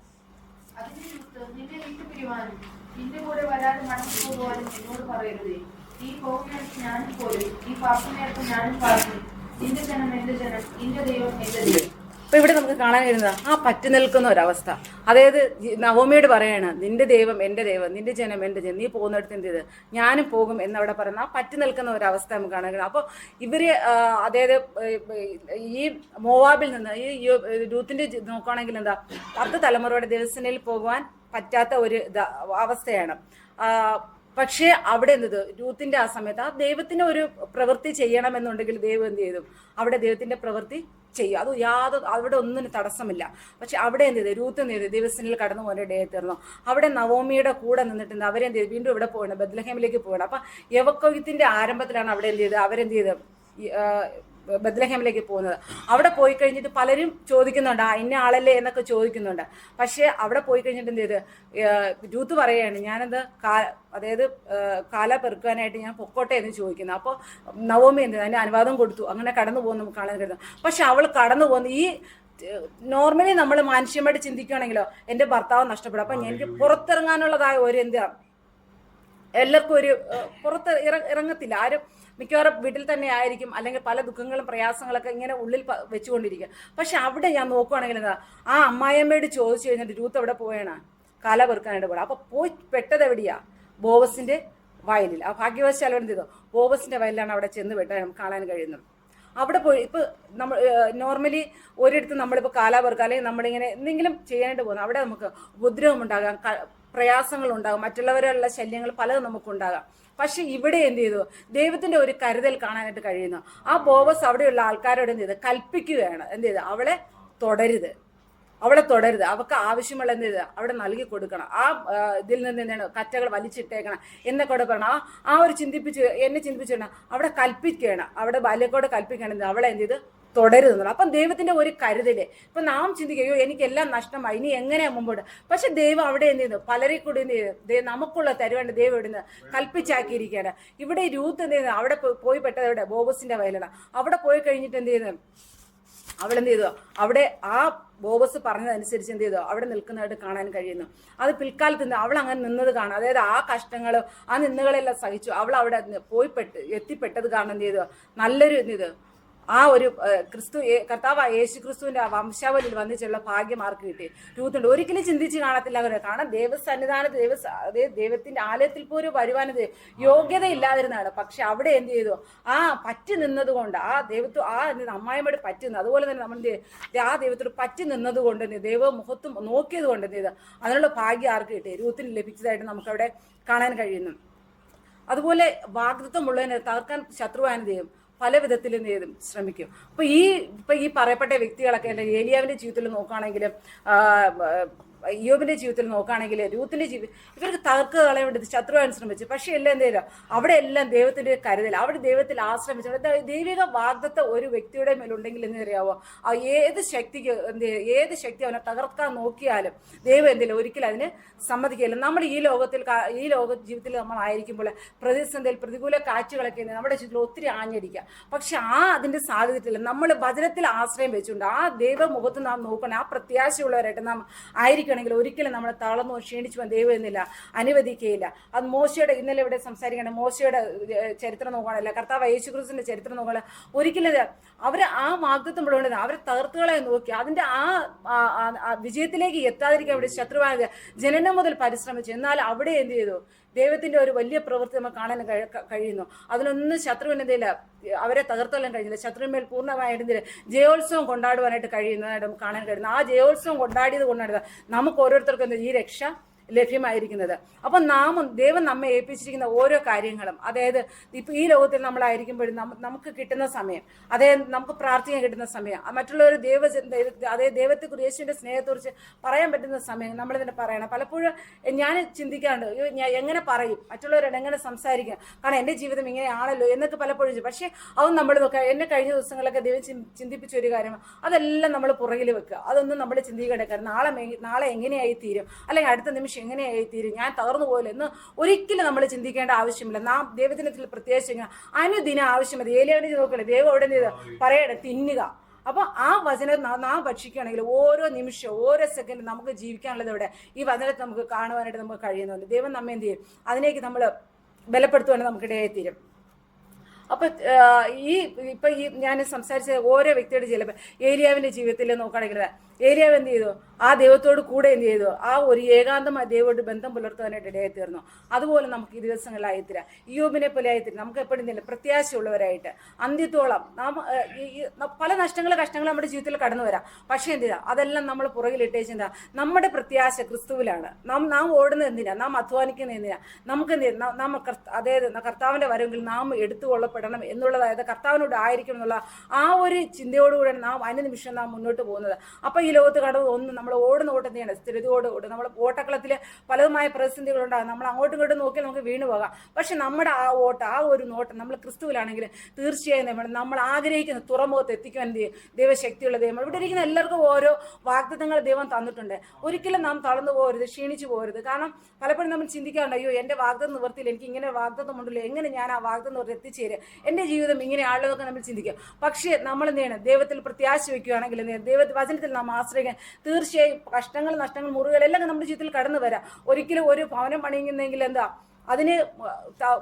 നിന്നെ വിട്ടുപിരിവാനും നിന്റെ കൂടെ വരാതെ മടങ്ങി പോകുവാനും എന്നോട് പറയരുതേ. നീ പോകുന്നിടത്ത് ഞാനും പോരും, നീ പാർക്കുന്നിടത്ത് ഞാനും പാർക്കും. നിന്റെ ജനം എന്റെ ജനം, നിന്റെ ദൈവം എന്റെ ദൈവം. അപ്പൊ ഇവിടെ നമുക്ക് കാണാൻ കഴിയുന്നത് ആ പറ്റി നിൽക്കുന്ന ഒരവസ്ഥ. അതായത് നവോമിയോട് പറയാണ് നിന്റെ ദൈവം എന്റെ ദൈവം, നിന്റെ ജനം എന്റെ ജനം, നീ പോകുന്നിടത്ത് എന്ത് ചെയ്ത് ഞാനും പോകും എന്നവിടെ പറയുന്ന ആ പറ്റി നിൽക്കുന്ന ഒരവസ്ഥ നമുക്ക് കാണാൻ കഴിയും. അപ്പോൾ ഇവര് അതായത് ഈ മോവാബിൽ നിന്ന് ഈ രൂത്തിന്റെ നോക്കുകയാണെങ്കിൽ എന്താ 10 തലമുറയുടെ ദിവസത്തിൽ പോകുവാൻ പറ്റാത്ത ഒരു അവസ്ഥയാണ്. പക്ഷേ അവിടെ എന്തത് രൂത്തിന്റെ ആ സമയത്ത് ആ ദൈവത്തിന് ഒരു പ്രവൃത്തി ചെയ്യണമെന്നുണ്ടെങ്കിൽ ദൈവം എന്ത് ചെയ്തു? അവിടെ ദൈവത്തിന്റെ പ്രവൃത്തി ചെയ്യും. അത് അവിടെ ഒന്നിനും തടസ്സമില്ല. പക്ഷെ അവിടെ എന്ത് ചെയ്ത്? രൂത്ത് എന്ത് ചെയ്ത്? ദിവസത്തിൽ കടന്നു പോകാൻ ഇടയായി തീർന്നു. അവിടെ നവോമിയുടെ കൂടെ നിന്നിട്ടുണ്ട്. അവരെന്ത് ചെയ്ത്? വീണ്ടും ഇവിടെ പോകണം, ബത്ലഹേമിലേക്ക് പോകണം. അപ്പൊ യവക്കൊയ്ത്തിന്റെ ആരംഭത്തിലാണ് അവിടെ എന്ത് ചെയ്ത്? അവരെന്ത് ചെയ്ത്? ബത്ലഹേമിലേക്ക് പോകുന്നത്. അവിടെ പോയി കഴിഞ്ഞിട്ട് പലരും ചോദിക്കുന്നുണ്ട്, ഇന്ന ആളല്ലേ എന്നൊക്കെ ചോദിക്കുന്നുണ്ട്. പക്ഷേ അവിടെ പോയി കഴിഞ്ഞിട്ട് എന്ത് ചെയ്ത് രൂത്ത് പറയുകയാണ്, ഞാനത് അതായത് കാല പെറുക്കാനായിട്ട് ഞാൻ പൊക്കോട്ടെ എന്ന് ചോദിക്കുന്നത്. അപ്പോൾ നവോമി എന്ത് അതിന് അനുവാദം കൊടുത്തു. അങ്ങനെ കടന്നു പോകുന്ന നമുക്ക് കാണാൻ കഴിയുന്നു. പക്ഷെ അവൾ കടന്നു പോകുന്ന ഈ നോർമലി നമ്മൾ മാനുഷ്യമായിട്ട് ചിന്തിക്കുകയാണെങ്കിലോ എൻ്റെ ഭർത്താവ് നഷ്ടപ്പെടും, അപ്പം എനിക്ക് പുറത്തിറങ്ങാനുള്ളതായ ഒരു എന്താ എല്ലാവർക്കും ഒരു പുറത്ത് ഇറങ്ങത്തില്ല ആരും. മിക്കവാറും വീട്ടിൽ തന്നെ ആയിരിക്കും, അല്ലെങ്കിൽ പല ദുഃഖങ്ങളും പ്രയാസങ്ങളൊക്കെ ഇങ്ങനെ ഉള്ളിൽ വെച്ചുകൊണ്ടിരിക്കുക. പക്ഷെ അവിടെ ഞാൻ നോക്കുകയാണെങ്കിൽ എന്താ ആ അമ്മായിയമ്മയോട് ചോദിച്ചു കഴിഞ്ഞിട്ട് രൂത്ത് എവിടെ പോയാണ്, കാല പെറുക്കാനായിട്ട് പോകണം. അപ്പോൾ പോയി പെട്ടത് എവിടെയാ, ബോവസിന്റെ വയലിൽ. ആ ഭാഗ്യവശാൽ എന്ത് ചെയ്തോ ബോവസിന്റെ വയലിലാണ് അവിടെ ചെന്ന് പെട്ടത് നമുക്ക് കാണാൻ കഴിയുന്നത്. അവിടെ പോയി ഇപ്പോൾ നമ്മൾ നോർമലി ഒരിടത്ത് നമ്മളിപ്പോൾ കാല പെറുക്കുക അല്ലെങ്കിൽ നമ്മളിങ്ങനെ എന്തെങ്കിലും ചെയ്യാനായിട്ട് പോകുന്നത്, അവിടെ നമുക്ക് ഉപദ്രവം ഉണ്ടാകാം, പ്രയാസങ്ങളുണ്ടാകും, മറ്റുള്ളവരുള്ള ശല്യങ്ങൾ പലതും നമുക്കുണ്ടാകാം. പക്ഷെ ഇവിടെ എന്ത് ചെയ്തു, ദൈവത്തിന്റെ ഒരു കരുതൽ കാണാനായിട്ട് കഴിയുന്നു. ആ ബോവസ് അവിടെയുള്ള ആൾക്കാരോട് എന്ത് ചെയ്ത് കൽപ്പിക്കുകയാണ്, എന്ത് ചെയ്ത് അവളെ തുടരുത്, അവൾക്ക് ആവശ്യമുള്ള എന്ത് ചെയ്ത് അവിടെ നൽകി കൊടുക്കണം. ആ ഇതിൽ നിന്ന് എന്താണ് കറ്റകൾ വലിച്ചിട്ടേക്കണം എന്നൊക്കെ അവിടെ പറയണം. ആ ഒരു എന്നെ ചിന്തിപ്പിച്ചു അവിടെ കൽപ്പിക്കുകയാണ്, അവിടെ ബാല്യക്കോട് കൽപ്പിക്കുകയാണ് അവളെ എന്ത് ചെയ്ത് തുടരുന്നത്. അപ്പം ദൈവത്തിന്റെ ഒരു കരുതല്. ഇപ്പൊ നാം ചിന്തിക്കുകയോ എനിക്കെല്ലാം നഷ്ടമായി, ഇനി എങ്ങനെയാ മുമ്പോട്ട്. പക്ഷെ ദൈവം അവിടെ എന്ത് ചെയ്യുന്നു, പലരെ കൂടി എന്ത് ചെയ്തു നമുക്കുള്ള തരുവേണ്ട ദൈവം ഇവിടുന്ന് കൽപ്പിച്ചാക്കിയിരിക്കുകയാണ്. ഇവിടെ രൂത്ത് എന്ത് ചെയ്യുന്നത്, അവിടെ പോയി പെട്ടത് എവിടെ, ബോവസിന്റെ വയലാണ്. അവിടെ പോയി കഴിഞ്ഞിട്ട് എന്ത് ചെയ്യുന്നത്, അവളെന്ത് ചെയ്തു അവിടെ ആ ബോവസ് പറഞ്ഞതനുസരിച്ച് എന്ത് ചെയ്തു അവിടെ നിൽക്കുന്നതായിട്ട് കാണാൻ കഴിയുന്നു. അത് പിൽക്കാലത്ത് അവൾ അങ്ങനെ നിന്നത് കാണാം. അതായത് ആ കഷ്ടങ്ങളും ആ നിന്നുകളെല്ലാം സഹിച്ചു അവൾ അവിടെ എത്തിപ്പെട്ടത് കാരണം എന്ത് ചെയ്തു നല്ലൊരു എന്ത് ചെയ്തു ആ ഒരു കർത്താവ് യേശു ക്രിസ്തുവിന്റെ ആ വംശാവലിയിൽ വന്നിച്ചുള്ള ഭാഗ്യം ആർക്ക് കിട്ടി, രൂത്തുണ്ട്. ഒരിക്കലും ചിന്തിച്ച് കാണത്തില്ല അവരെ. കാരണം ദൈവസന്നിധാനത്ത് ദൈവത്തിന്റെ ആലയത്തിൽ പോലും വരുവാനത് യോഗ്യത ഇല്ലാതിരുന്നതാണ്. പക്ഷെ അവിടെ എന്ത് ചെയ്തു ആ പറ്റി നിന്നത് കൊണ്ട് ആ അമ്മായിയോട് പറ്റി നിന്ന്, അതുപോലെ തന്നെ നമ്മൾ ആ ദൈവത്തോട് പറ്റി നിന്നത് കൊണ്ട് ദൈവ മുഖത്തും നോക്കിയത് കൊണ്ട് എന്ത് ചെയ്തു അതിനുള്ള ഭാഗ്യം ആർക്ക് കിട്ടി, രൂത്തിന് ലഭിച്ചതായിട്ട് നമുക്കവിടെ കാണാൻ കഴിയുന്നു. അതുപോലെ വാഗ്ദത്തമുള്ളതിനെ തകർക്കാൻ ശത്രുവായ ദൈവം പല വിധത്തിൽ എന്ത് ചെയ്തും ശ്രമിക്കും. ഇപ്പൊ ഈ പറയപ്പെട്ട വ്യക്തികളൊക്കെ ഏലിയാവിന്റെ ജീവിതത്തിൽ നോക്കുകയാണെങ്കിലും യോബിന്റെ ജീവിതത്തിൽ നോക്കുകയാണെങ്കിൽ രൂത്തിന്റെ ഇവർക്ക് തകർക്കുക കളയാൻ വേണ്ടി ശത്രുവാൻ ശ്രമിച്ചു. പക്ഷെ എല്ലാം എന്ത് ചെയ്യില്ല, അവിടെ എല്ലാം ദൈവത്തിന്റെ കരുതൽ, അവിടെ ദൈവത്തിൽ ആശ്രമിച്ചു. ദൈവിക വാഗ്ദത്തം ഒരു വ്യക്തിയുടെ മേലുണ്ടെങ്കിൽ എന്ന് അറിയാവോ, ഏത് ശക്തി അവനെ തകർക്കാൻ നോക്കിയാലും ദൈവം എന്തില്ല ഒരിക്കലും അതിന് സമ്മതിക്കില്ല. നമ്മൾ ഈ ലോക ജീവിതത്തിൽ നമ്മൾ ആയിരിക്കുമ്പോൾ പ്രതിസന്ധിയിൽ പ്രതികൂല കാറ്റുകളൊക്കെ നമ്മുടെ ജീവിതത്തിൽ ഒത്തിരി ആഞ്ഞടിക്കുക. പക്ഷെ അതിന്റെ സാധ്യതയില്ല. നമ്മൾ വചനത്തിൽ ആശ്രയം വെച്ചുകൊണ്ട് ആ ദൈവമുഖത്ത് നാം നോക്കണം, ആ പ്രത്യാശയുള്ളവരായിട്ട് നാം ആയിരിക്കണം. ഒരിക്കലും നമ്മളെ തളർന്നോ ക്ഷീണിച്ചു പോകാൻ ദൈവം എന്നില്ല അനുവദിക്കുകയില്ല. അത് മോശയുടെ ഇന്നലെ ഇവിടെ സംസാരിക്കണം, മോശയുടെ ചരിത്രം നോക്കുകയാണല്ല, കർത്താവ് യേശുക്രിസ്തുവിന്റെ ചരിത്രം നോക്കുകയാണ്. ഒരിക്കലും അവര് ആ വാഗ്ദത്തം മുഴുവൻ അവരെ തകർത്തുകളെ നോക്കി അതിന്റെ ആ വിജയത്തിലേക്ക് എത്താതിരിക്കാൻ അവിടെ ശത്രുവായത് ജനനം മുതൽ പരിശ്രമിച്ചു. എന്നാൽ അവിടെ എന്ത് ചെയ്തു, ദൈവത്തിന്റെ ഒരു വലിയ പ്രവൃത്തി നമുക്ക് കാണാൻ കഴിയുന്നു. അതിനൊന്നും ശത്രുവിന് എന്തില്ല അവരെ തകർത്തോളം കഴിഞ്ഞില്ല. ശത്രുവിന്മേൽ പൂർണ്ണമായിട്ട് ജയോത്സവം കൊണ്ടാടുവാനായിട്ട് കഴിയുന്നതായിട്ട് നമുക്ക് കാണാൻ കഴിയുന്നു. ആ ജയോത്സവം കൊണ്ടാടിയത് കൊണ്ടാണ് നമുക്ക് ഓരോരുത്തർക്കും ഈ രക്ഷ ലഭ്യമായിരിക്കുന്നത്. അപ്പം ദൈവം നമ്മെ ഏൽപ്പിച്ചിരിക്കുന്ന ഓരോ കാര്യങ്ങളും, അതായത് ഇപ്പൊ ഈ ലോകത്തിൽ നമ്മളായിരിക്കുമ്പോഴും നമുക്ക് കിട്ടുന്ന സമയം, അതായത് നമുക്ക് പ്രാർത്ഥിക്കാൻ കിട്ടുന്ന സമയം, മറ്റുള്ളവർ അതായത് ദൈവത്തെക്കുറിച്ച് യേശുവിന്റെ സ്നേഹത്തെക്കുറിച്ച് പറയാൻ പറ്റുന്ന സമയം നമ്മളിതിനെ പറയണം. പലപ്പോഴും ഞാൻ ചിന്തിക്കാറുണ്ട്, ഞാൻ എങ്ങനെ പറയും, മറ്റുള്ളവരോട് എങ്ങനെ സംസാരിക്കാം, കാരണം എൻ്റെ ജീവിതം ഇങ്ങനെയാണല്ലോ എന്നൊക്കെ പലപ്പോഴും. പക്ഷേ അത് നമ്മൾ നോക്കുക, എന്നെ കഴിഞ്ഞ ദിവസങ്ങളൊക്കെ ദൈവം ചിന്തിപ്പിച്ച ഒരു കാര്യം, അതെല്ലാം നമ്മൾ പുറകിൽ വെക്കുക. അതൊന്നും നമ്മൾ ചിന്തിക്കേണ്ട കാര്യം നാളെ എങ്ങനെയായി തീരും, അല്ലെങ്കിൽ അടുത്ത നിമിഷം എങ്ങനെയായി തീരും, ഞാൻ തകർന്നു പോയില്ല എന്ന് ഒരിക്കലും നമ്മൾ ചിന്തിക്കേണ്ട ആവശ്യമില്ല. നാം ദൈവദിനത്തിൽ പ്രത്യേകിച്ച് അനുദിനം ആവശ്യമില്ല. ഏലിയാവിനെ നോക്കല്ലേ, ദൈവം അവിടെ പറയണേ തിന്നുക. അപ്പൊ ആ വചനം നാം ഭക്ഷിക്കുകയാണെങ്കിൽ ഓരോ നിമിഷവും ഓരോ സെക്കൻഡും നമുക്ക് ജീവിക്കാനുള്ളത് ഇവിടെ ഈ വചനത്തെ നമുക്ക് കാണുവാനായിട്ട് നമുക്ക് കഴിയുന്നുണ്ട്. ദൈവം നമ്മെ എന്ത് ചെയ്യും, അതിലേക്ക് നമ്മൾ ബലപ്പെടുത്തുവാണെങ്കിൽ നമുക്കിടയായി തീരും. അപ്പൊ ഈ ഞാൻ സംസാരിച്ച ഓരോ വ്യക്തിയുടെ ചിലപ്പോൾ ഏലിയാവിന്റെ ജീവിതത്തിൽ നോക്കുകയാണെങ്കിൽ ഏലിയാവ് എന്ത് ചെയ്തു, ആ ദൈവത്തോട് കൂടെ എന്ത് ചെയ്തു, ആ ഒരു ഏകാന്തമായ ദൈവത്തോട് ബന്ധം പുലർത്തുവാനായിട്ട് ഇടയായി തീർന്നു. അതുപോലെ നമുക്ക് ഈ ദിവസങ്ങളിലായിത്തീരാം, യോബിനെ പോലെ ആയിത്തീരും. നമുക്ക് എപ്പോഴും പ്രത്യാശയുള്ളവരായിട്ട് അന്ത്യത്തോളം പല കഷ്ടങ്ങൾ നമ്മുടെ ജീവിതത്തിൽ കടന്നു വരാം. പക്ഷെ എന്ത് ചെയ്താ അതെല്ലാം നമ്മൾ പുറകിലിട്ടേച്ചെന്താ, നമ്മുടെ പ്രത്യാശ ക്രിസ്തുവിലാണ്. നാം ഓടുന്നത് എന്തിനാ, നാം അധ്വാനിക്കുന്നത് എന്തിനാ, നമുക്ക് എന്ത് ചെയ്യാം, അതായത് കർത്താവിന്റെ വരവെങ്കിൽ നാം എടുത്തുകൊള്ളപ്പെടും അനുഭവപ്പെടണം എന്നുള്ളതായത് കർത്താവിനോട് ആയിരിക്കണം എന്നുള്ള ആ ഒരു ചിന്തയോടുകൂടെ നാം അനുനിമിഷം നാം മുന്നോട്ട് പോകുന്നത്. അപ്പോൾ ഈ ലോകത്ത് കടന്ന് ഒന്നും നമ്മൾ ഓടുന്ന ഓട്ടം ചെയ്യണം, സ്ഥിരതയോടുകൂടി. നമ്മൾ ഓട്ടക്കളത്തിൽ പലതുമായ പ്രതിസന്ധികളുണ്ടാകും, നമ്മൾ അങ്ങോട്ടും ഇങ്ങോട്ടും നോക്കി നമുക്ക് വീണു പോകാം. പക്ഷെ നമ്മുടെ ആ ഓട്ടം, ആ ഒരു നോട്ടം നമ്മൾ ക്രിസ്തുവിലാണെങ്കിൽ തീർച്ചയായും നമ്മൾ ആഗ്രഹിക്കുന്ന തുറമുഖത്ത് എത്തിക്കുവാൻ ദൈവശക്തിയുള്ള ദൈവം. ഇവിടെ ഇരിക്കുന്ന എല്ലാവർക്കും ഓരോ വാഗ്ദത്തങ്ങൾ ദൈവം തന്നിട്ടുണ്ട്. ഒരിക്കലും നാം തളർന്നു പോകരുത്, ക്ഷീണിച്ചു പോകരുത്. കാരണം പലപ്പോഴും നമ്മൾ ചിന്തിക്കാറുണ്ട്, അയ്യോ എൻ്റെ വാഗ്ദത്തം നിവർത്തിയിൽ, എനിക്ക് ഇങ്ങനെ വാഗ്ദത്തം ഉണ്ടല്ലോ, എങ്ങനെ ഞാൻ ആ വാഗ്ദത്തം നിവർത്തി എത്തിച്ചേരും, എൻ്റെ ജീവിതം ഇങ്ങനെയാണെന്നൊക്കെ നമ്മൾ ചിന്തിക്കും. പക്ഷേ നമ്മൾ എന്ത് ചെയ്യണം? ദൈവത്തിൽ പ്രത്യാശ വയ്ക്കുകയാണെങ്കിൽ വചനത്തിൽ നാം ആശ്രയിക്കാൻ തീർച്ചയായും കഷ്ടങ്ങൾ, നഷ്ടങ്ങൾ, മുറിവുകൾ എല്ലാം നമ്മുടെ ജീവിതത്തിൽ കടന്നു വരാം. ഒരിക്കലും ഒരു ഭവനം പണിയുന്നെങ്കിൽ എന്താ അതിന്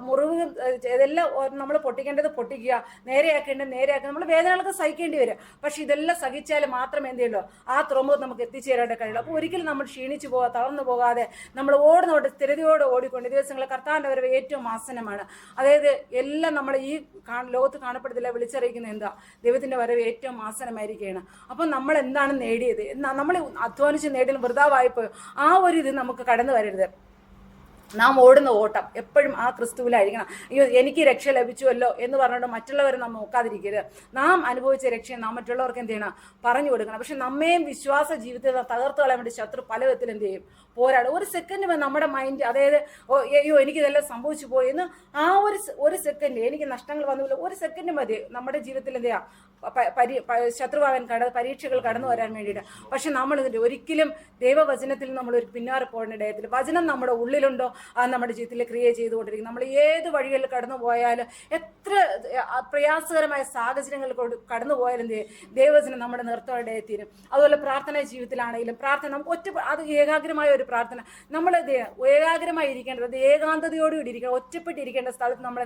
മുറിവ് ഇതെല്ലാം നമ്മൾ പൊട്ടിക്കേണ്ടത് പൊട്ടിക്കുക, നേരെയാക്കേണ്ടത് നേരെയാക്കുക. നമ്മൾ വേദനകളൊക്കെ സഹിക്കേണ്ടി വരും. പക്ഷെ ഇതെല്ലാം സഹിച്ചാൽ മാത്രമേ എന്ത് ചെയ്യുള്ളൂ, ആ തുറമുഖത്ത് നമുക്ക് എത്തിച്ചേരാൻ കഴിയുള്ളൂ. അപ്പോൾ ഒരിക്കലും നമ്മൾ ക്ഷീണിച്ചു പോകാതെ, തളർന്നു പോകാതെ നമ്മൾ ഓടുന്നോട്ട് സ്ഥിരതയോടെ ഓടിക്കൊണ്ട് ദിവസങ്ങൾ കർത്താവിൻ്റെ വരവ് ഏറ്റവും ആസന്നമാണ്. അതായത് എല്ലാം നമ്മൾ ഈ ലോകത്ത് കാണപ്പെടുന്നില്ല, വിളിച്ചറിയിക്കുന്ന എന്താ ദൈവത്തിൻ്റെ വരവ് ഏറ്റവും ആസന്നമായിരിക്കുകയാണ്. അപ്പം നമ്മൾ എന്താണ് നേടിയത്, നമ്മൾ അധ്വാനിച്ച് നേടിയത് വൃഥാവായിപ്പോയോ, ആ ഒരു ഇത് നമുക്ക് കടന്നു വരരുത്. നാം ഓടുന്ന ഓട്ടം എപ്പോഴും ആ ക്രിസ്തുവിലായിരിക്കണം. അയ്യോ എനിക്ക് രക്ഷ ലഭിച്ചുവല്ലോ എന്ന് പറഞ്ഞുകൊണ്ട് മറ്റുള്ളവരെ നാം നോക്കാതിരിക്കരുത്. നാം അനുഭവിച്ച രക്ഷയെ നാം മറ്റുള്ളവർക്ക് എന്ത് ചെയ്യണം? പറഞ്ഞു കൊടുക്കണം. പക്ഷെ നമ്മയും വിശ്വാസ ജീവിതത്തിൽ തകർത്ത് കളയാൻ വേണ്ടി ശത്രു പല വിധത്തിൽ എന്ത് ചെയ്യും? പോരാടും. ഒരു സെക്കൻഡ് നമ്മുടെ മൈൻഡ്, അതായത് അയ്യോ എനിക്കിതെല്ലാം സംഭവിച്ചു പോയി എന്ന് ആ ഒരു സെക്കൻഡ്, എനിക്ക് നഷ്ടങ്ങൾ വന്നില്ല, ഒരു സെക്കൻഡ് മതി നമ്മുടെ ജീവിതത്തിൽ എന്ത് ചെയ്യാം? ശത്രുവാൻ പരീക്ഷകൾ കടന്നു വരാൻ വേണ്ടിയിട്ട്. പക്ഷെ നമ്മൾ ഇതിൻ്റെ ഒരിക്കലും ദൈവവചനത്തിൽ നമ്മൾ ഒരു പിന്നാറെ പോകേണ്ട ഇടയത്തിൽ വചനം നമ്മുടെ ഉള്ളിലുണ്ടോ അത് നമ്മുടെ ജീവിതത്തിൽ ക്രിയ ചെയ്തുകൊണ്ടിരിക്കും. നമ്മൾ ഏത് വഴികളിൽ കടന്നു പോയാലും, എത്ര പ്രയാസകരമായ സാഹചര്യങ്ങൾ കടന്നു പോയാലും ദൈവവചനം നമ്മുടെ നിർത്തയിടയെത്തീരും. അതുപോലെ പ്രാർത്ഥനാ ജീവിതത്തിലാണെങ്കിലും പ്രാർത്ഥന അത് ഏകാഗ്രമായ ഒരു പ്രാർത്ഥന. നമ്മൾ ഏകാഗ്രമായി ഇരിക്കേണ്ടത്, അത് ഏകാന്തതയോടുകൂടി ഇരിക്കണം. ഒറ്റപ്പെട്ടിരിക്കേണ്ട സ്ഥലത്ത് നമ്മൾ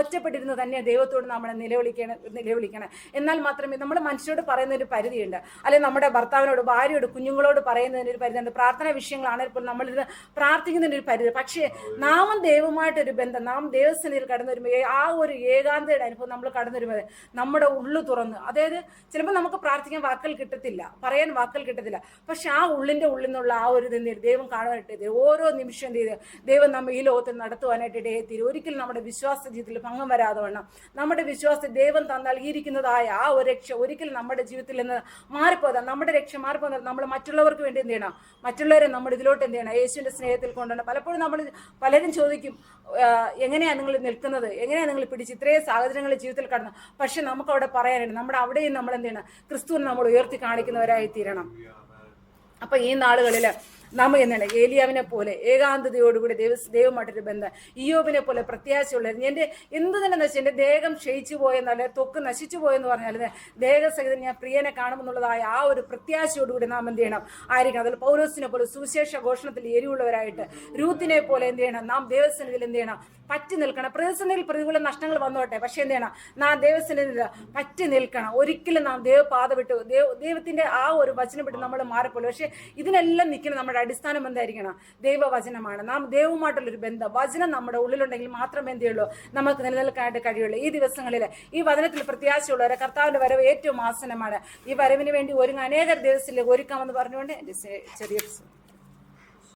ഒറ്റപ്പെട്ടിരുന്ന് തന്നെ ദൈവത്തോട് നമ്മൾ നിലവിളിക്കണം. എന്നാൽ മാത്രമേ നമ്മൾ മനുഷ്യരോട് പറയുന്ന ഒരു പരിധിയുണ്ട്, അല്ലെങ്കിൽ നമ്മുടെ ഭർത്താവിനോട്, ഭാര്യയോട്, കുഞ്ഞുങ്ങളോട് പറയുന്നതിന് ഒരു പരിധിയുണ്ട്. പ്രാർത്ഥനാ വിഷയങ്ങളാണെങ്കിൽ ഇപ്പോൾ നമ്മളിത് പ്രാർത്ഥിക്കുന്നതിന് ഒരു പരിധി. പക്ഷേ നാം ദൈവമായിട്ടൊരു ബന്ധം, നാം ദൈവസന്നിധിയിൽ കടന്നു വരുമ്പോൾ ആ ഒരു ഏകാന്തയുടെ അനുഭവം നമ്മൾ കടന്നു വരുമ്പോൾ നമ്മുടെ ഉള്ളു തുറന്ന്, അതായത് ചിലപ്പോൾ നമുക്ക് പ്രാർത്ഥിക്കാൻ വാക്കുകൾ കിട്ടത്തില്ല, പറയാൻ വാക്കുകൾ കിട്ടത്തില്ല. പക്ഷെ ആ ഉള്ളിൽ നിന്നുള്ള ആ ഒരു ദൈവം കാണുവാനായിട്ട് ഓരോ നിമിഷം എന്ത് ചെയ്ത് ദൈവം നമ്മൾ ഈ ലോകത്തിൽ നടത്തുവാനായിട്ട് ഇടയെത്തിരും. ഒരിക്കലും നമ്മുടെ വിശ്വാസ ജീവിതത്തിൽ ഭംഗം വരാതെ വണ്ണം നമ്മുടെ വിശ്വാസത്തിൽ ദൈവം നൽകിയിരിക്കുന്നതായ ആ ഒരു രക്ഷ ഒരിക്കലും നമ്മുടെ ജീവിതത്തിൽ നിന്ന് മാറിപ്പോതാ. നമ്മുടെ രക്ഷ മാറിപ്പോകുന്നത് നമ്മൾ മറ്റുള്ളവർക്ക് വേണ്ടി എന്ത് ചെയ്യണം? മറ്റുള്ളവരെ നമ്മൾ ഇതിലോട്ട് എന്ത് ചെയ്യണം? യേശുവിൻ്റെ സ്നേഹത്തിൽ കൊണ്ടുവരണം. പലപ്പോഴും പലരും ചോദിക്കും, എങ്ങനെയാണ് നിങ്ങൾ നിൽക്കുന്നത്, എങ്ങനെയാണ് നിങ്ങൾ പിടിച്ച് ഇത്രയും സാഹചര്യങ്ങൾ ജീവിതത്തിൽ കടന്നു? പക്ഷെ നമുക്ക് അവിടെ പറയാനുണ്ട്, നമ്മുടെ അവിടെയും നമ്മൾ എന്ത് ചെയ്യണം? ക്രിസ്തുവിനെ നമ്മൾ ഉയർത്തി കാണിക്കുന്നവരായി തീരണം. അപ്പൊ ഈ നാളുകളിൽ നമ്മൾ എന്താണ് ഏലിയാവിനെ പോലെ ഏകാന്തതയോടുകൂടി ദൈവമായിട്ടൊരു ബന്ധം, ഇയ്യോബിനെ പോലെ പ്രത്യാശയുള്ളായിരുന്നു. എൻ്റെ എന്ത് തന്നെ നശിച്ചു, എൻ്റെ ദേഹം ക്ഷയിച്ചു പോയെന്നല്ല, തൊക്ക് നശിച്ചു പോയെന്ന് പറഞ്ഞാൽ ദേഹസഹിതം ഞാൻ പ്രിയനെ കാണുമെന്നുള്ളതായ ആ ഒരു പ്രത്യാശയോടുകൂടി നാം എന്ത് ചെയ്യണം? ആയിരിക്കണം. അതിൽ പൗലോസിനെ പോലെ സുവിശേഷ ഘോഷണത്തിൽ എരിവുള്ളവരായിട്ട്, രൂത്തിനെ പോലെ എന്ത് ചെയ്യണം? നാം ദൈവസന്നിധിയിൽ എന്ത് ചെയ്യണം? പറ്റി നിൽക്കണം. പ്രതിസന്ധിയിൽ പ്രതികൂല നഷ്ടങ്ങൾ വന്നോട്ടെ, പക്ഷെ എന്ത് ചെയ്യണം? നാം ദൈവസന്നിധിയിൽ പറ്റി നിൽക്കണം. ഒരിക്കലും നാം ദൈവപാത വിട്ടു, ദൈവത്തിന്റെ ആ ഒരു വചനം വിട്ട് നമ്മൾ മാറിപ്പോലും. പക്ഷെ ഇതിനെല്ലാം നിൽക്കുന്ന നമ്മുടെ അടിസ്ഥാനം എന്തായിരിക്കണം? ദൈവവചനമാണ്. നാം ദൈവവുമായിട്ടുള്ളൊരു ബന്ധം, വചനം നമ്മുടെ ഉള്ളിലുണ്ടെങ്കിൽ മാത്രമേ എന്ത് ചെയ്യുള്ളൂ? നമുക്ക് നിലനിൽക്കാനായിട്ട് കഴിയുള്ളൂ. ഈ ദിവസങ്ങളിൽ ഈ വചനത്തിൽ പ്രത്യാശയുള്ളവരെ കർത്താവിന്റെ വരവ് ഏറ്റവും ആസന്നമാണ്. ഈ വരവിന് വേണ്ടി അനേകർ ദിവസത്തിൽ ഒരുക്കാമെന്ന് പറഞ്ഞുകൊണ്ട് എൻ്റെ ചെറിയ